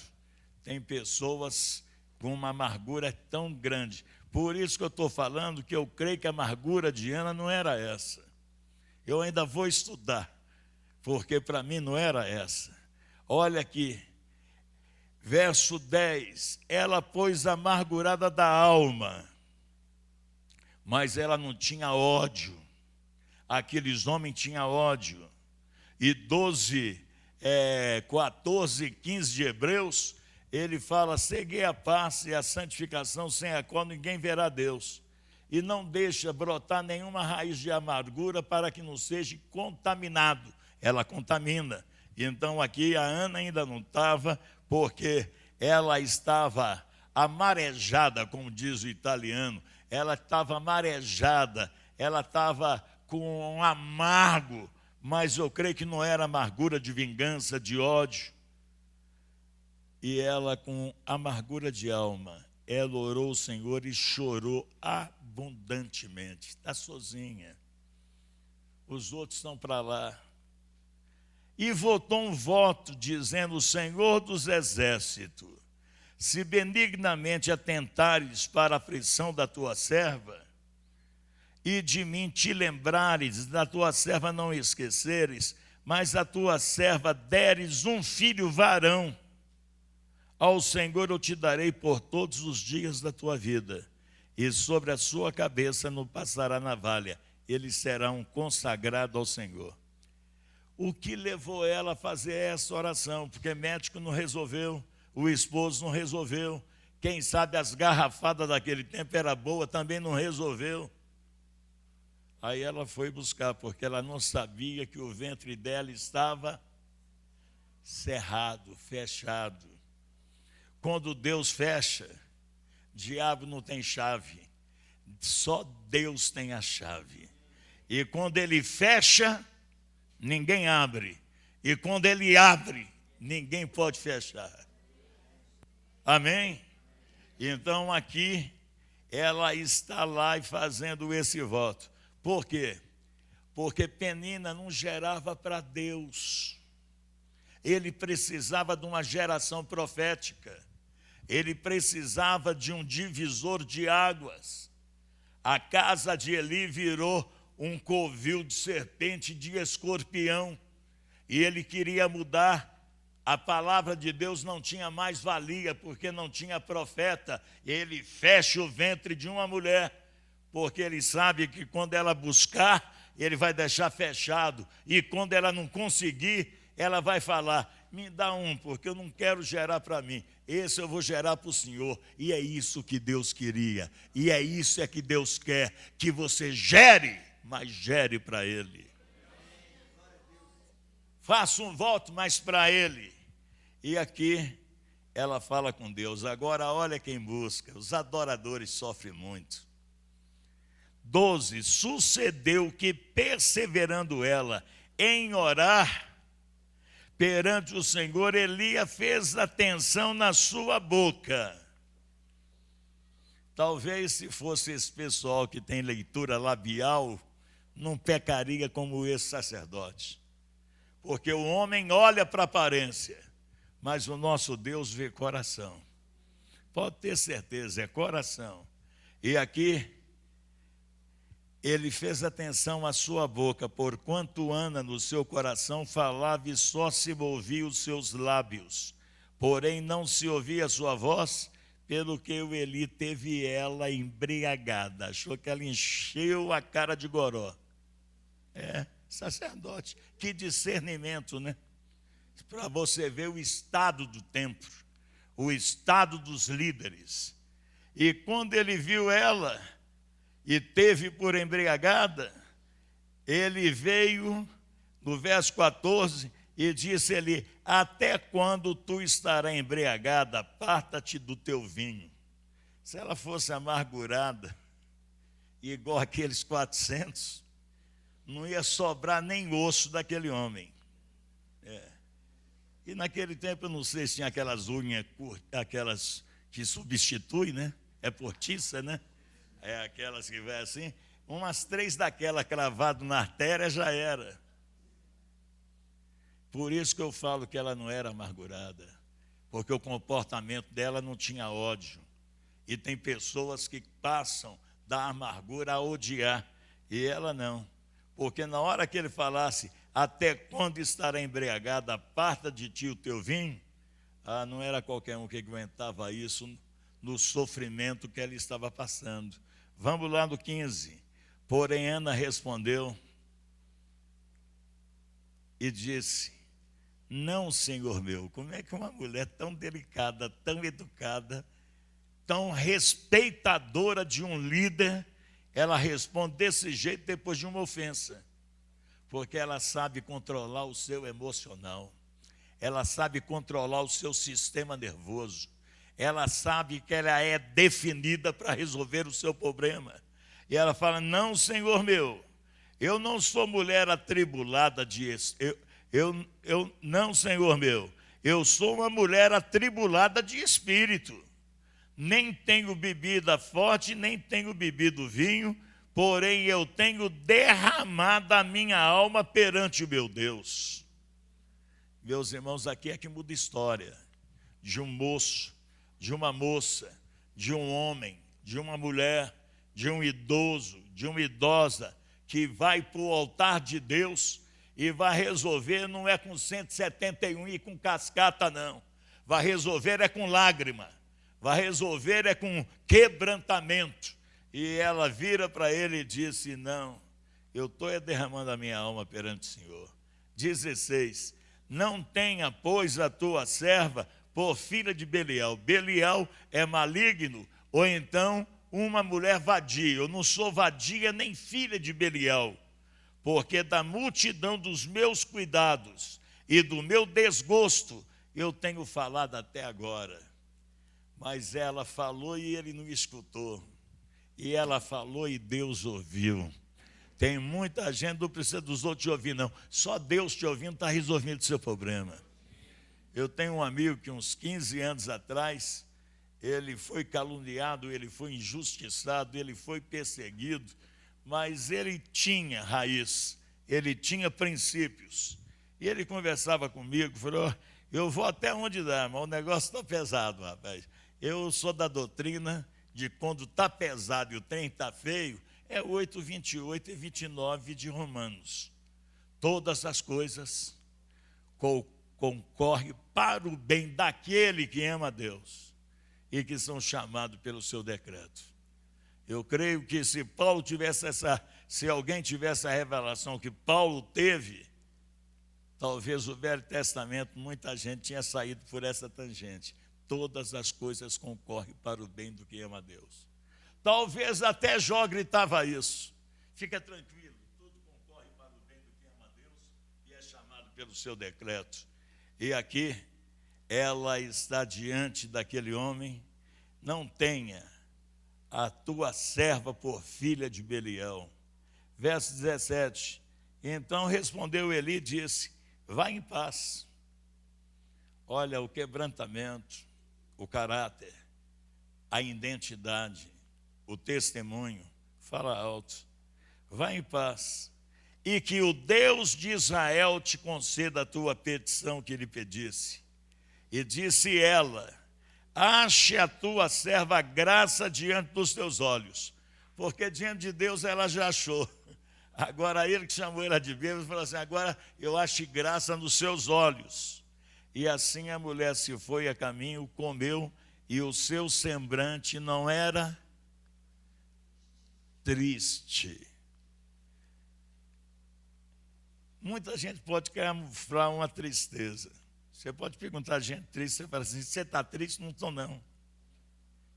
Tem pessoas com uma amargura tão grande. Por isso que eu estou falando que eu creio que a amargura de Ana não era essa. Eu ainda vou estudar, porque para mim não era essa. Olha aqui, verso 10. Ela, pois, amargurada da alma, mas ela não tinha ódio. Aqueles homens tinham ódio. E 14, 15 de Hebreus, ele fala: segui a paz e a santificação, sem a qual ninguém verá Deus. E não deixa brotar nenhuma raiz de amargura, para que não seja contaminado. Ela contamina. Então aqui a Ana ainda não estava, porque ela estava amarejada, como diz o italiano. Ela estava marejada, ela estava com um amargo, mas eu creio que não era amargura de vingança, de ódio. E ela, com amargura de alma, ela orou ao Senhor e chorou abundantemente. Está sozinha, os outros estão para lá. E votou um voto, dizendo: o Senhor dos exércitos, se benignamente atentares para a aflição da tua serva, e de mim te lembrares, da tua serva não esqueceres, mas a tua serva deres um filho varão, ao Senhor eu te darei por todos os dias da tua vida, e sobre a sua cabeça não passará navalha, ele será um consagrado ao Senhor. O que levou ela a fazer essa oração? Porque médico não resolveu, o esposo não resolveu, quem sabe as garrafadas daquele tempo era boa, também não resolveu. Aí ela foi buscar, porque ela não sabia que o ventre dela estava cerrado, fechado. Quando Deus fecha, diabo não tem chave, só Deus tem a chave. E quando ele fecha, ninguém abre. E quando ele abre, ninguém pode fechar. Amém? Então aqui, ela está lá e fazendo esse voto. Por quê? Porque Penina não gerava para Deus. Ele precisava de uma geração profética. Ele precisava de um divisor de águas. A casa de Eli virou um covil de serpente, de escorpião. E ele queria mudar. A palavra de Deus não tinha mais valia, porque não tinha profeta. Ele fecha o ventre de uma mulher, porque ele sabe que quando ela buscar, ele vai deixar fechado. E quando ela não conseguir, ela vai falar: me dá um, porque eu não quero gerar para mim. Esse eu vou gerar para o Senhor. E é isso que Deus queria. E é isso que Deus quer, que você gere, mas gere para Ele. Faça um voto, mas para Ele. E aqui ela fala com Deus. Agora olha quem busca. Os adoradores sofrem muito. 12. Sucedeu que, perseverando ela em orar perante o Senhor, Elias fez atenção na sua boca. Talvez se fosse esse pessoal que tem leitura labial, não pecaria como esse sacerdote. Porque o homem olha para a aparência, mas o nosso Deus vê coração. Pode ter certeza, é coração. E aqui, ele fez atenção à sua boca, porquanto Ana no seu coração falava e só se movia os seus lábios. Porém não se ouvia a sua voz, pelo que o Eli teve ela embriagada. Achou que ela encheu a cara de goró. Sacerdote, que discernimento, né? Para você ver o estado do templo, o estado dos líderes. E quando ele viu ela e teve por embriagada, ele veio, no verso 14, e disse-lhe: até quando tu estarás embriagada, aparta-te do teu vinho. Se ela fosse amargurada, igual aqueles 400, não ia sobrar nem osso daquele homem. E naquele tempo, eu não sei se tinha aquelas unhas curtas, aquelas que substituem, né? É portiça, né? É aquelas que vai assim, umas 3 daquela cravado na artéria já era. Por isso que eu falo que ela não era amargurada, porque o comportamento dela não tinha ódio. E tem pessoas que passam da amargura a odiar, e ela não. Porque na hora que ele falasse, até quando estará embriagada, aparta de ti o teu vinho, não era qualquer um que aguentava isso no sofrimento que ela estava passando. Vamos lá no 15. Porém, Ana respondeu e disse: não, senhor meu. Como é que uma mulher tão delicada, tão educada, tão respeitadora de um líder, ela responde desse jeito depois de uma ofensa? Porque ela sabe controlar o seu emocional, ela sabe controlar o seu sistema nervoso, ela sabe que ela é definida para resolver o seu problema. E ela fala: não, senhor meu, eu não sou mulher atribulada de... não, senhor meu, eu sou uma mulher atribulada de espírito. Nem tenho bebida forte, nem tenho bebido vinho, porém eu tenho derramado a minha alma perante o meu Deus. Meus irmãos, aqui é que muda a história de um moço, de uma moça, de um homem, de uma mulher, de um idoso, de uma idosa, que vai para o altar de Deus e vai resolver, não é com 171 e com cascata, não. Vai resolver é com lágrima, vai resolver é com quebrantamento. E ela vira para ele e disse: não, eu estou derramando a minha alma perante o Senhor. 16. Não tenha, pois, a tua serva por filha de Belial. Belial é maligno, ou então uma mulher vadia. Eu não sou vadia nem filha de Belial, porque da multidão dos meus cuidados e do meu desgosto eu tenho falado até agora. Mas ela falou e ele não escutou. E ela falou e Deus ouviu. Tem muita gente, não precisa dos outros te ouvir, não. Só Deus te ouvindo está resolvendo o seu problema. Eu tenho um amigo que uns 15 anos atrás, ele foi caluniado, ele foi injustiçado, ele foi perseguido, mas ele tinha raiz, ele tinha princípios. E ele conversava comigo, falou: eu vou até onde dá, mas o negócio está pesado, rapaz. Eu sou da doutrina de quando está pesado e o trem está feio, é 8, 28 e 29 de Romanos. Todas as coisas concorrem para o bem daquele que ama a Deus e que são chamados pelo seu decreto. Eu creio que se Paulo tivesse se alguém tivesse a revelação que Paulo teve, talvez o Velho Testamento, muita gente tinha saído por essa tangente. Todas as coisas concorrem para o bem do que ama a Deus. Talvez até Jó gritava isso. Fica tranquilo, tudo concorre para o bem do que ama a Deus e é chamado pelo seu decreto. E aqui, ela está diante daquele homem: não tenha a tua serva por filha de Belial. Verso 17. Então respondeu Eli e disse: vai em paz. Olha o quebrantamento, o caráter, a identidade, o testemunho. Fala alto. Vai em paz, e que o Deus de Israel te conceda a tua petição que lhe pedisse. E disse ela: ache a tua serva graça diante dos teus olhos. Porque diante de Deus ela já achou. Agora ele que chamou ela de bêbada falou assim: agora eu acho graça nos seus olhos. E assim a mulher se foi a caminho, comeu, e o seu semblante não era triste. Muita gente pode camuflar uma tristeza. Você pode perguntar a gente triste, você fala assim: você está triste? Não estou, não.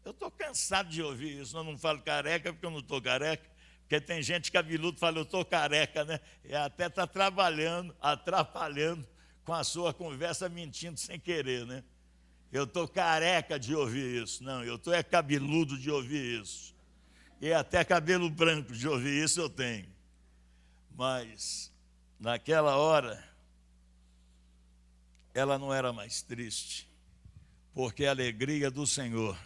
Eu estou cansado de ouvir isso. Eu não falo careca porque eu não estou careca, porque tem gente cabeludo que fala: eu estou careca, né? E até está trabalhando, atrapalhando com a sua conversa, mentindo sem querer, né? Eu estou careca de ouvir isso. Não, eu estou cabeludo de ouvir isso. E até cabelo branco de ouvir isso eu tenho. Mas, naquela hora, ela não era mais triste, porque a alegria do Senhor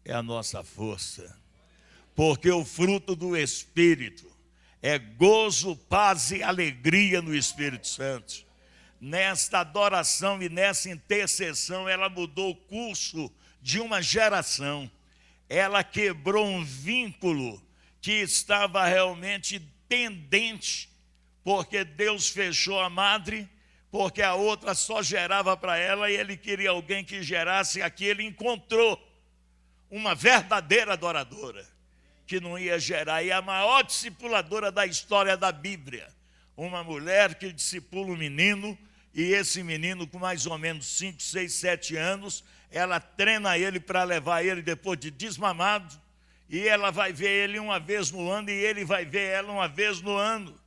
é a nossa força. porque o fruto do Espírito é gozo, paz e alegria no Espírito Santo. Nesta adoração e nessa intercessão, ela mudou o curso de uma geração. Ela quebrou um vínculo que estava realmente pendente, porque Deus fechou a madre, porque a outra só gerava para ela e ele queria alguém que gerasse. Aqui ele encontrou uma verdadeira adoradora, que não ia gerar, e a maior discipuladora da história da Bíblia, uma mulher que discipula um menino, e esse menino com mais ou menos 5, 6, 7 anos, ela treina ele para levar ele depois de desmamado, e ela vai ver ele uma vez no ano, e ele vai ver ela uma vez no ano,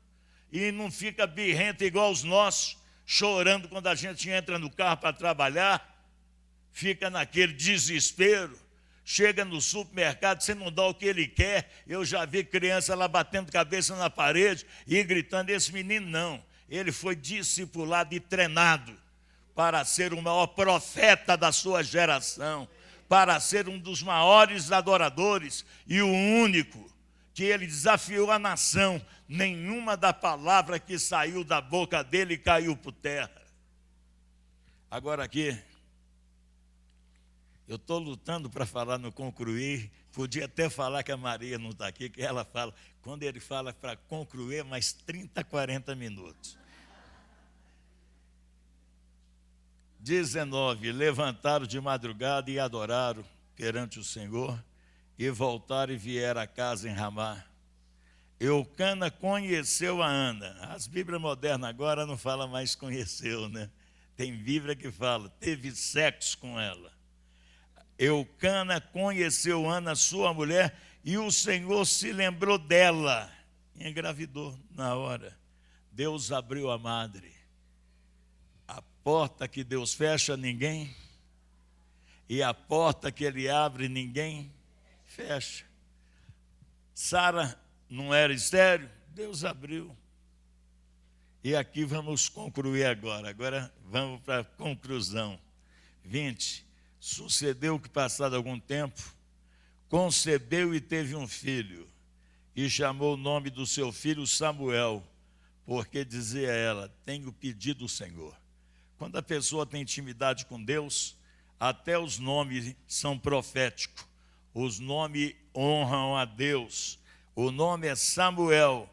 e não fica birrenta igual os nossos, chorando quando a gente entra no carro para trabalhar, fica naquele desespero. Chega no supermercado, você não dá o que ele quer. Eu já vi criança lá batendo cabeça na parede e gritando. Esse menino não, ele foi discipulado e treinado para ser o maior profeta da sua geração, para ser um dos maiores adoradores e o único que ele desafiou a nação. Nenhuma da palavra que saiu da boca dele caiu por terra. Agora aqui, eu estou lutando para falar no concluir. Podia até falar que a Maria não está aqui, que ela fala, quando ele fala para concluir, mais 30, 40 minutos. 19, levantaram de madrugada e adoraram perante o Senhor, e voltaram e vieram a casa em Ramá. Eucana conheceu a Ana. As Bíblias modernas agora não falam mais conheceu, né? Tem Bíblia que fala, teve sexo com ela. Eucana conheceu Ana, sua mulher, e o Senhor se lembrou dela. Engravidou na hora. Deus abriu a madre. A porta que Deus fecha, ninguém. E a porta que Ele abre, ninguém fecha. Sara não era estéril, Deus abriu. E aqui vamos concluir agora. Agora vamos para a conclusão. 20. Sucedeu que, passado algum tempo, concebeu e teve um filho, e chamou o nome do seu filho Samuel, porque dizia ela, tenho pedido o Senhor. Quando a pessoa tem intimidade com Deus, até os nomes são proféticos, os nomes honram a Deus. O nome é Samuel,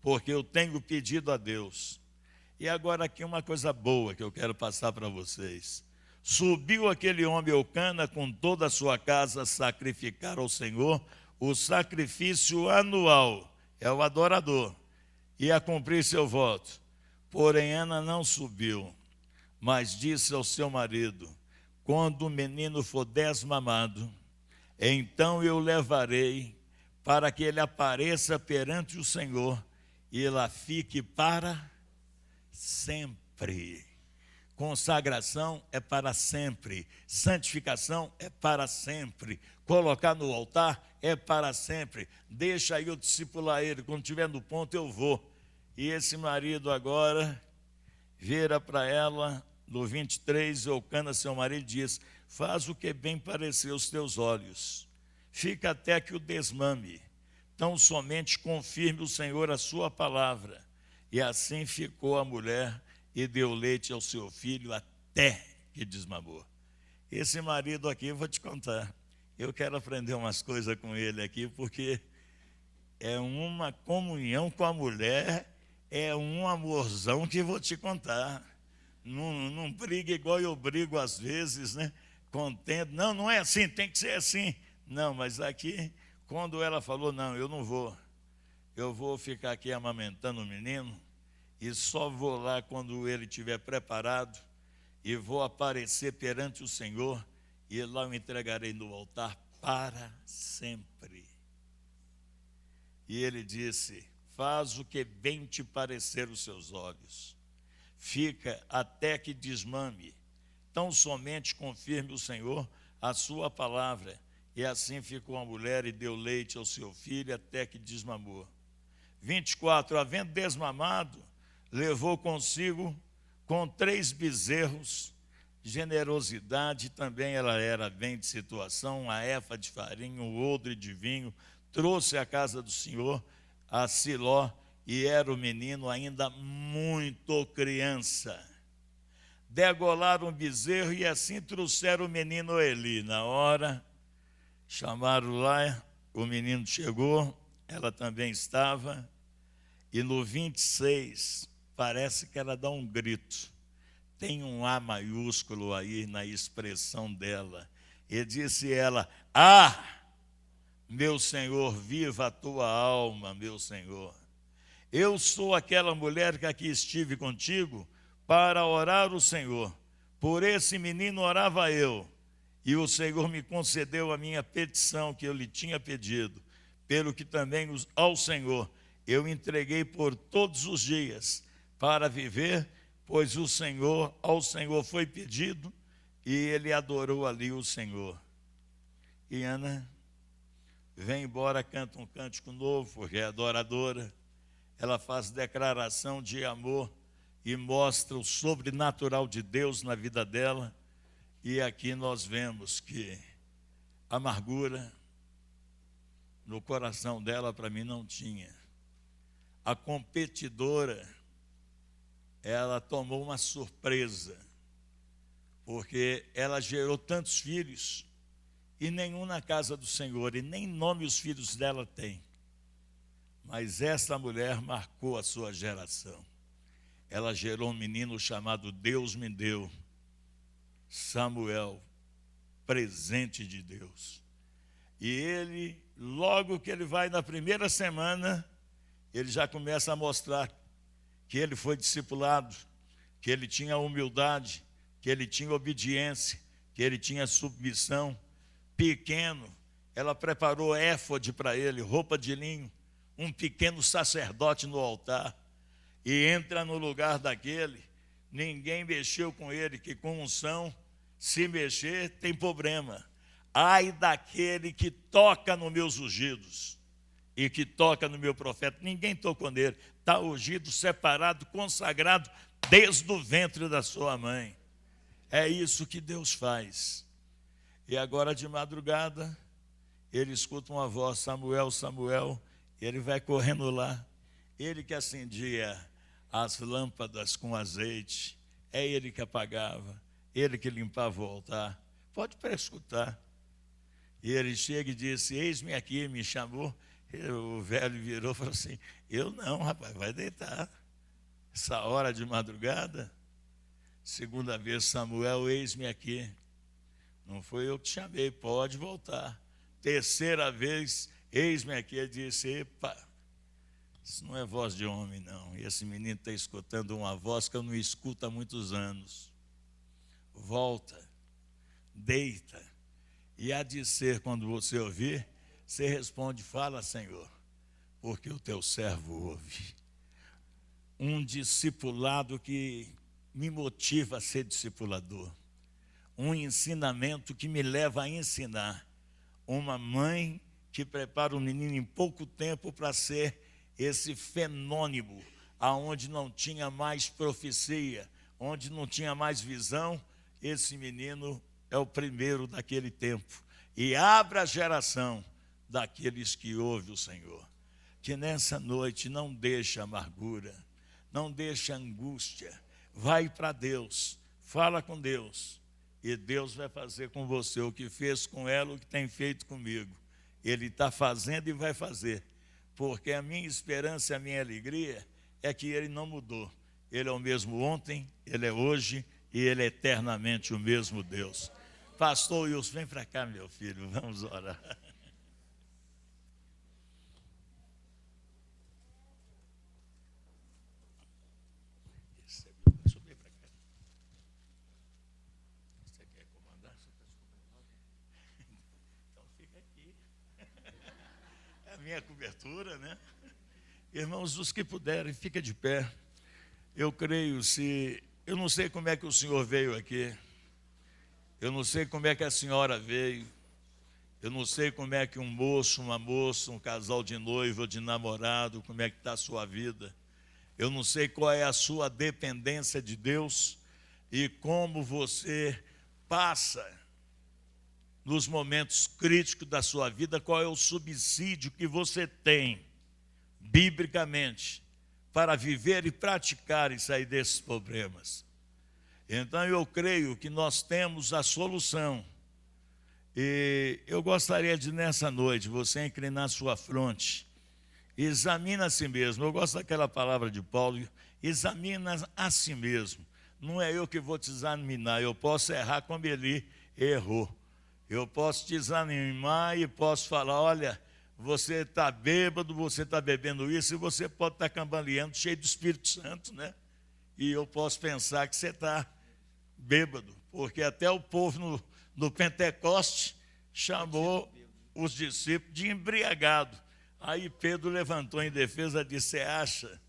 porque eu tenho pedido a Deus. E agora aqui uma coisa boa que eu quero passar para vocês. Subiu aquele homem Eucana com toda a sua casa a sacrificar ao Senhor o sacrifício anual, é o adorador, e a cumprir seu voto. Porém Ana não subiu, mas disse ao seu marido, quando o menino for desmamado, então eu levarei para que ele apareça perante o Senhor e lá fique para sempre. Consagração é para sempre, santificação é para sempre, colocar no altar é para sempre. Deixa eu discipular ele, quando estiver no ponto eu vou. E esse marido agora vira para ela, no 23, Eucana, seu marido, diz, faz o que bem parecer aos teus olhos, fica até que o desmame, tão somente confirme o Senhor a sua palavra. E assim ficou a mulher e deu leite ao seu filho até que desmamou. Esse marido aqui, eu vou te contar, eu quero aprender umas coisas com ele aqui, porque é uma comunhão com a mulher, é um amorzão que vou te contar. Não briga igual eu brigo às vezes, né? Contendo, não é assim, tem que ser assim. Não, mas aqui, quando ela falou, não, eu não vou, eu vou ficar aqui amamentando o menino, e só vou lá quando ele estiver preparado, e vou aparecer perante o Senhor, e lá eu entregarei no altar para sempre. E ele disse, faz o que bem te parecer os seus olhos, fica até que desmame, tão somente confirme o Senhor a sua palavra. E assim ficou a mulher e deu leite ao seu filho até que desmamou. 24, havendo desmamado, levou consigo com 3 bezerros, generosidade também ela era bem de situação, uma efa de farinha, um odre de vinho, trouxe à casa do Senhor, a Siló, e era o menino ainda muito criança. Degolaram um bezerro e assim trouxeram o menino a Eli. Na hora, chamaram lá, o menino chegou, ela também estava, e no 26, parece que ela dá um grito. Tem um A maiúsculo aí na expressão dela. E disse ela: ah, meu Senhor, viva a tua alma, meu Senhor. Eu sou aquela mulher que aqui estive contigo para orar ao Senhor. Por esse menino orava eu, e o Senhor me concedeu a minha petição que eu lhe tinha pedido, pelo que também ao Senhor eu entreguei por todos os dias para viver, pois ao Senhor foi pedido, e ele adorou ali o Senhor. E Ana vem embora, canta um cântico novo, porque é adoradora. Ela faz declaração de amor e mostra o sobrenatural de Deus na vida dela. E aqui nós vemos que amargura no coração dela, para mim, não tinha. A competidora, ela tomou uma surpresa, porque ela gerou tantos filhos e nenhum na casa do Senhor, e nem nome os filhos dela têm. Mas essa mulher marcou a sua geração. Ela gerou um menino chamado Deus me deu, Samuel, presente de Deus. E ele, logo que ele vai na primeira semana, ele já começa a mostrar que ele foi discipulado, que ele tinha humildade, que ele tinha obediência, que ele tinha submissão. Pequeno, ela preparou éfode para ele, roupa de linho, um pequeno sacerdote no altar, e entra no lugar daquele. Ninguém mexeu com ele, que com unção, se mexer, tem problema. Ai daquele que toca nos meus ungidos e que toca no meu profeta. Ninguém tocou nele, está ungido, separado, consagrado desde o ventre da sua mãe. É isso que Deus faz. E agora de madrugada, ele escuta uma voz: Samuel, Samuel. E ele vai correndo lá. Ele que acendia as lâmpadas com azeite, é ele que apagava, ele que limpava o altar. Pode prescutar. E ele chega e disse: eis-me aqui, me chamou. O velho virou e falou assim: eu não, rapaz, vai deitar. Essa hora de madrugada. Segunda vez: Samuel, eis-me aqui. Não foi eu que te chamei, pode voltar. Terceira vez: eis-me aqui. Ele disse: epa, isso não é voz de homem, não. E esse menino está escutando uma voz que eu não escuto há muitos anos. Volta, deita, e há de ser, quando você ouvir, você responde: fala, Senhor, porque o teu servo ouve. Um discipulado que me motiva a ser discipulador. Um ensinamento que me leva a ensinar. Uma mãe que prepara o menino em pouco tempo para ser esse fenômeno, aonde não tinha mais profecia, onde não tinha mais visão. Esse menino é o primeiro daquele tempo e abre a geração daqueles que ouvem o Senhor. Que nessa noite não deixe amargura, não deixe angústia. Vai para Deus, fala com Deus, e Deus vai fazer com você o que fez com ela, o que tem feito comigo. Ele está fazendo e vai fazer, porque a minha esperança e a minha alegria é que ele não mudou. Ele é o mesmo ontem, ele é hoje e ele é eternamente o mesmo Deus. Pastor Wilson, vem para cá, meu filho, vamos orar. Minha cobertura, né? Irmãos, os que puderem, fica de pé. Eu creio, eu não sei como é que o senhor veio aqui, eu não sei como é que a senhora veio, eu não sei como é que um moço, uma moça, um casal de noivo ou de namorado, como é que está a sua vida. Eu não sei qual é a sua dependência de Deus e como você passa nos momentos críticos da sua vida, qual é o subsídio que você tem, biblicamente, para viver e praticar e sair desses problemas. Então, eu creio que nós temos a solução. E eu gostaria de, nessa noite, você inclinar sua fronte, examina a si mesmo. Eu gosto daquela palavra de Paulo, examina a si mesmo. Não é eu que vou te examinar, eu posso errar como ele errou. Eu posso te desanimar e posso falar, olha, você está bêbado, você está bebendo isso, e você pode estar cambaleando, cheio do Espírito Santo, né? E eu posso pensar que você está bêbado, porque até o povo no Pentecoste chamou os discípulos de embriagado. Aí Pedro levantou em defesa e disse, você acha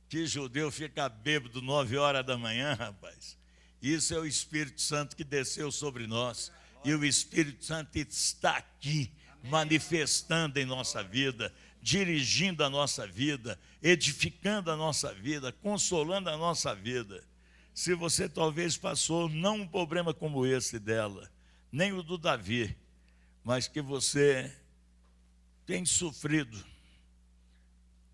que judeu fica bêbado 9 horas da manhã, rapaz? Isso é o Espírito Santo que desceu sobre nós. E o Espírito Santo está aqui, manifestando em nossa vida, dirigindo a nossa vida, edificando a nossa vida, consolando a nossa vida. Se você talvez passou não um problema como esse dela, nem o do Davi, mas que você tem sofrido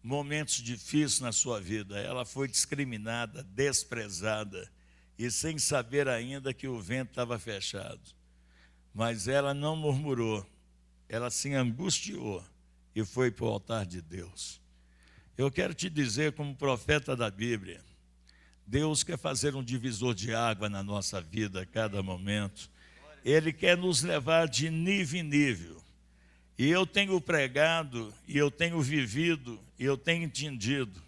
momentos difíceis na sua vida, ela foi discriminada, desprezada, e sem saber ainda que o vento estava fechado. Mas ela não murmurou, ela se angustiou e foi para o altar de Deus. Eu quero te dizer, como profeta da Bíblia, Deus quer fazer um divisor de água na nossa vida a cada momento. Ele quer nos levar de nível em nível. E eu tenho pregado, e eu tenho vivido, e eu tenho entendido.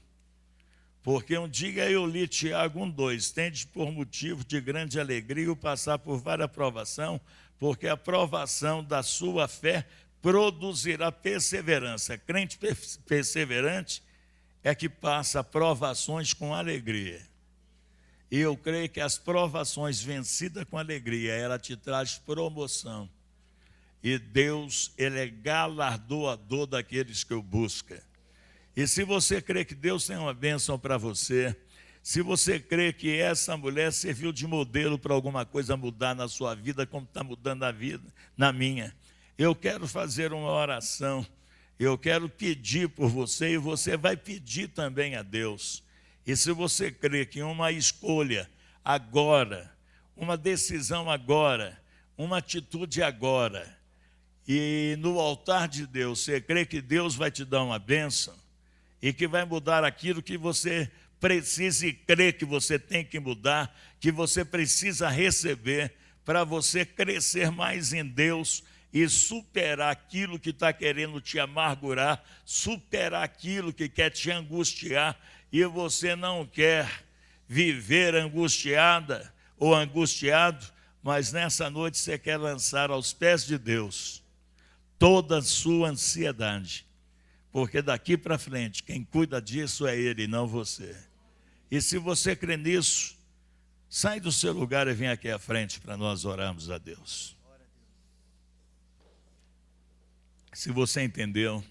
Porque um dia eu li Tiago 1:2, tende por motivo de grande alegria o passar por várias provações, porque a provação da sua fé produzirá perseverança. Crente perseverante é que passa provações com alegria. E eu creio que as provações vencidas com alegria, ela te traz promoção. E Deus, Ele é galardoador daqueles que o buscam. E se você crê que Deus tem uma bênção para você, se você crê que essa mulher serviu de modelo para alguma coisa mudar na sua vida, como está mudando a vida, na minha, eu quero fazer uma oração, eu quero pedir por você e você vai pedir também a Deus. E se você crê que uma escolha agora, uma decisão agora, uma atitude agora, e no altar de Deus, você crê que Deus vai te dar uma bênção e que vai mudar aquilo que você precisa e crê que você tem que mudar, que você precisa receber para você crescer mais em Deus e superar aquilo que está querendo te amargurar, superar aquilo que quer te angustiar e você não quer viver angustiada ou angustiado, mas nessa noite você quer lançar aos pés de Deus toda a sua ansiedade, porque daqui para frente quem cuida disso é Ele, não você. E se você crê nisso, sai do seu lugar e vem aqui à frente para nós orarmos a Deus. Se você entendeu,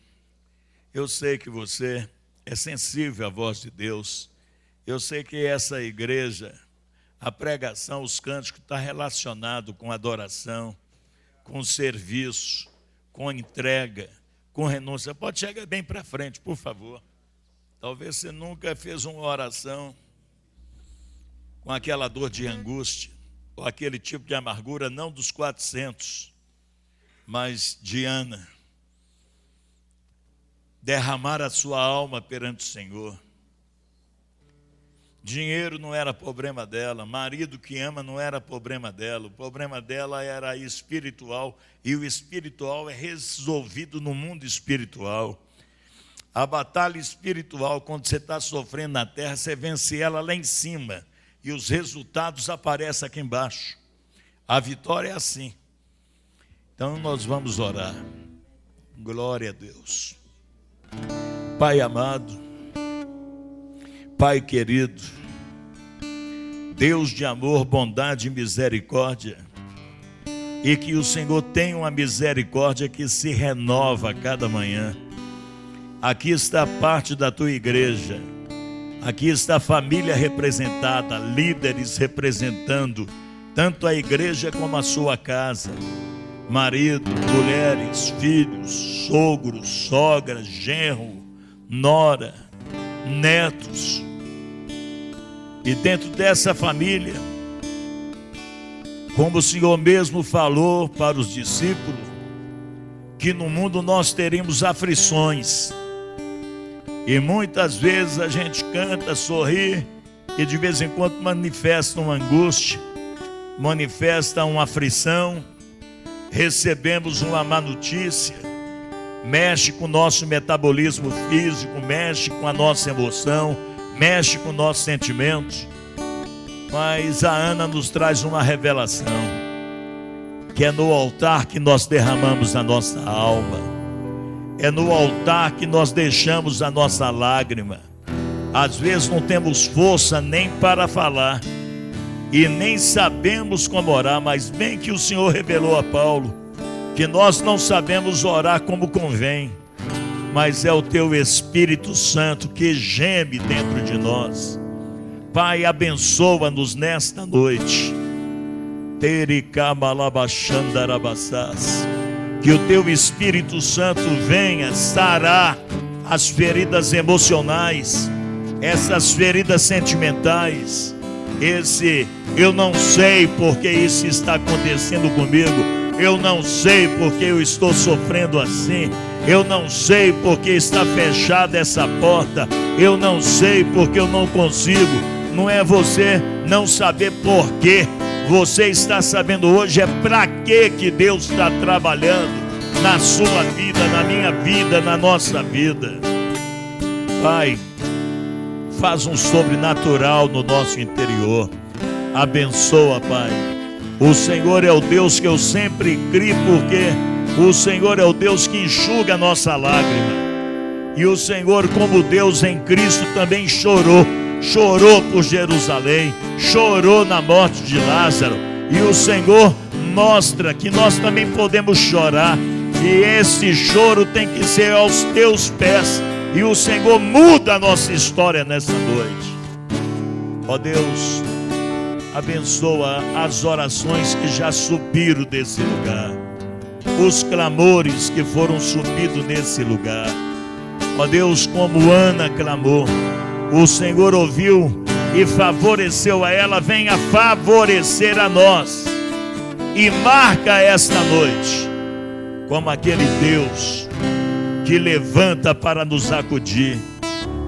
eu sei que você é sensível à voz de Deus. Eu sei que essa igreja, a pregação, os cânticos, está relacionado com adoração, com serviço, com entrega, com renúncia. Pode chegar bem para frente, por favor. Talvez você nunca fez uma oração com aquela dor de angústia, ou aquele tipo de amargura, não dos 400, mas de Ana. Derramar a sua alma perante o Senhor. Dinheiro não era problema dela, marido que ama não era problema dela, o problema dela era espiritual, e o espiritual é resolvido no mundo espiritual. A batalha espiritual, quando você está sofrendo na terra, você vence ela lá em cima, e os resultados aparecem aqui embaixo. A vitória é assim. Então nós vamos orar. Glória a Deus. Pai amado, Pai querido, Deus de amor, bondade e misericórdia, e que o Senhor tenha uma misericórdia que se renova a cada manhã. Aqui está a parte da tua igreja, aqui está a família representada, líderes representando tanto a igreja como a sua casa. marido, mulheres, filhos, sogros, sogra, genro, nora, netos. E dentro dessa família, como o Senhor mesmo falou para os discípulos, que no mundo nós teríamos aflições. E muitas vezes a gente canta, sorri, e de vez em quando manifesta uma angústia, manifesta uma aflição, recebemos uma má notícia, mexe com o nosso metabolismo físico, mexe com a nossa emoção, mexe com nossos sentimentos. Mas a Ana nos traz uma revelação, que é no altar que nós derramamos a nossa alma, é no altar que nós deixamos a nossa lágrima. Às vezes não temos força nem para falar, e nem sabemos como orar, mas bem que o Senhor revelou a Paulo, que nós não sabemos orar como convém, mas é o Teu Espírito Santo que geme dentro de nós. Pai, abençoa-nos nesta noite. Que o Teu Espírito Santo venha sarar as feridas emocionais, essas feridas sentimentais, esse eu não sei porque isso está acontecendo comigo, eu não sei porque eu estou sofrendo assim, eu não sei porque está fechada essa porta, eu não sei porque eu não consigo. Não é você não saber por quê, você está sabendo hoje é para que Deus está trabalhando na sua vida, na minha vida, na nossa vida. Pai, faz um sobrenatural no nosso interior, abençoa, Pai. O Senhor é o Deus que eu sempre criei, porque o Senhor é o Deus que enxuga a nossa lágrima. E o Senhor, como Deus em Cristo, também chorou por Jerusalém, chorou na morte de Lázaro. E o Senhor mostra que nós também podemos chorar, e esse choro tem que ser aos Teus pés. E o Senhor muda a nossa história nessa noite. Ó Deus, abençoa as orações que já subiram desse lugar, os clamores que foram subidos nesse lugar. Ó Deus, como Ana clamou, o Senhor ouviu e favoreceu a ela. Venha favorecer a nós e marca esta noite como aquele Deus que levanta para nos acudir,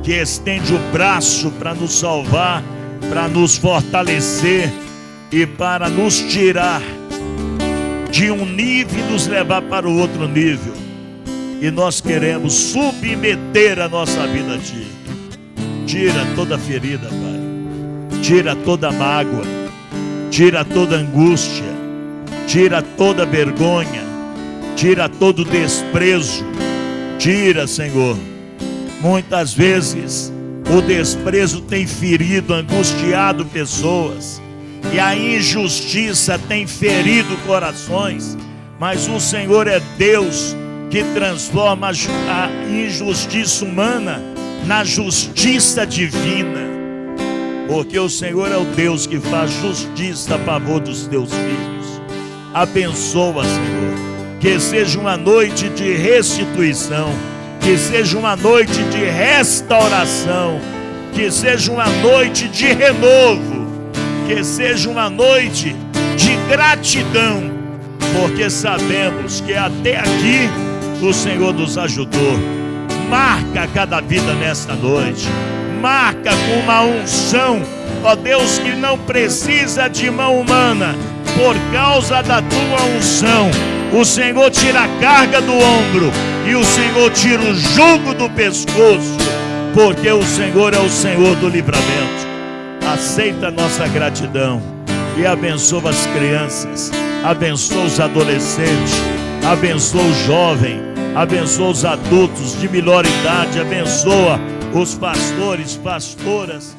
que estende o braço para nos salvar, para nos fortalecer e para nos tirar de um nível e nos levar para o outro nível. E nós queremos submeter a nossa vida a Ti. Tira toda ferida, Pai. Tira toda mágoa. Tira toda angústia. Tira toda vergonha. Tira todo desprezo. Tira, Senhor. Muitas vezes o desprezo tem ferido, angustiado pessoas, e a injustiça tem ferido corações. Mas o Senhor é Deus que transforma a injustiça humana na justiça divina, porque o Senhor é o Deus que faz justiça a favor dos Teus filhos. Abençoa, Senhor, que seja uma noite de restituição, que seja uma noite de restauração, que seja uma noite de renovo, que seja uma noite de gratidão, porque sabemos que até aqui o Senhor nos ajudou. Marca cada vida nesta noite, marca com uma unção, ó Deus, que não precisa de mão humana. Por causa da Tua unção, o Senhor tira a carga do ombro e o Senhor tira o jugo do pescoço, porque o Senhor é o Senhor do livramento. Aceita a nossa gratidão e abençoa as crianças, abençoa os adolescentes, abençoa o jovem, abençoa os adultos de melhor idade, abençoa os pastores, pastoras,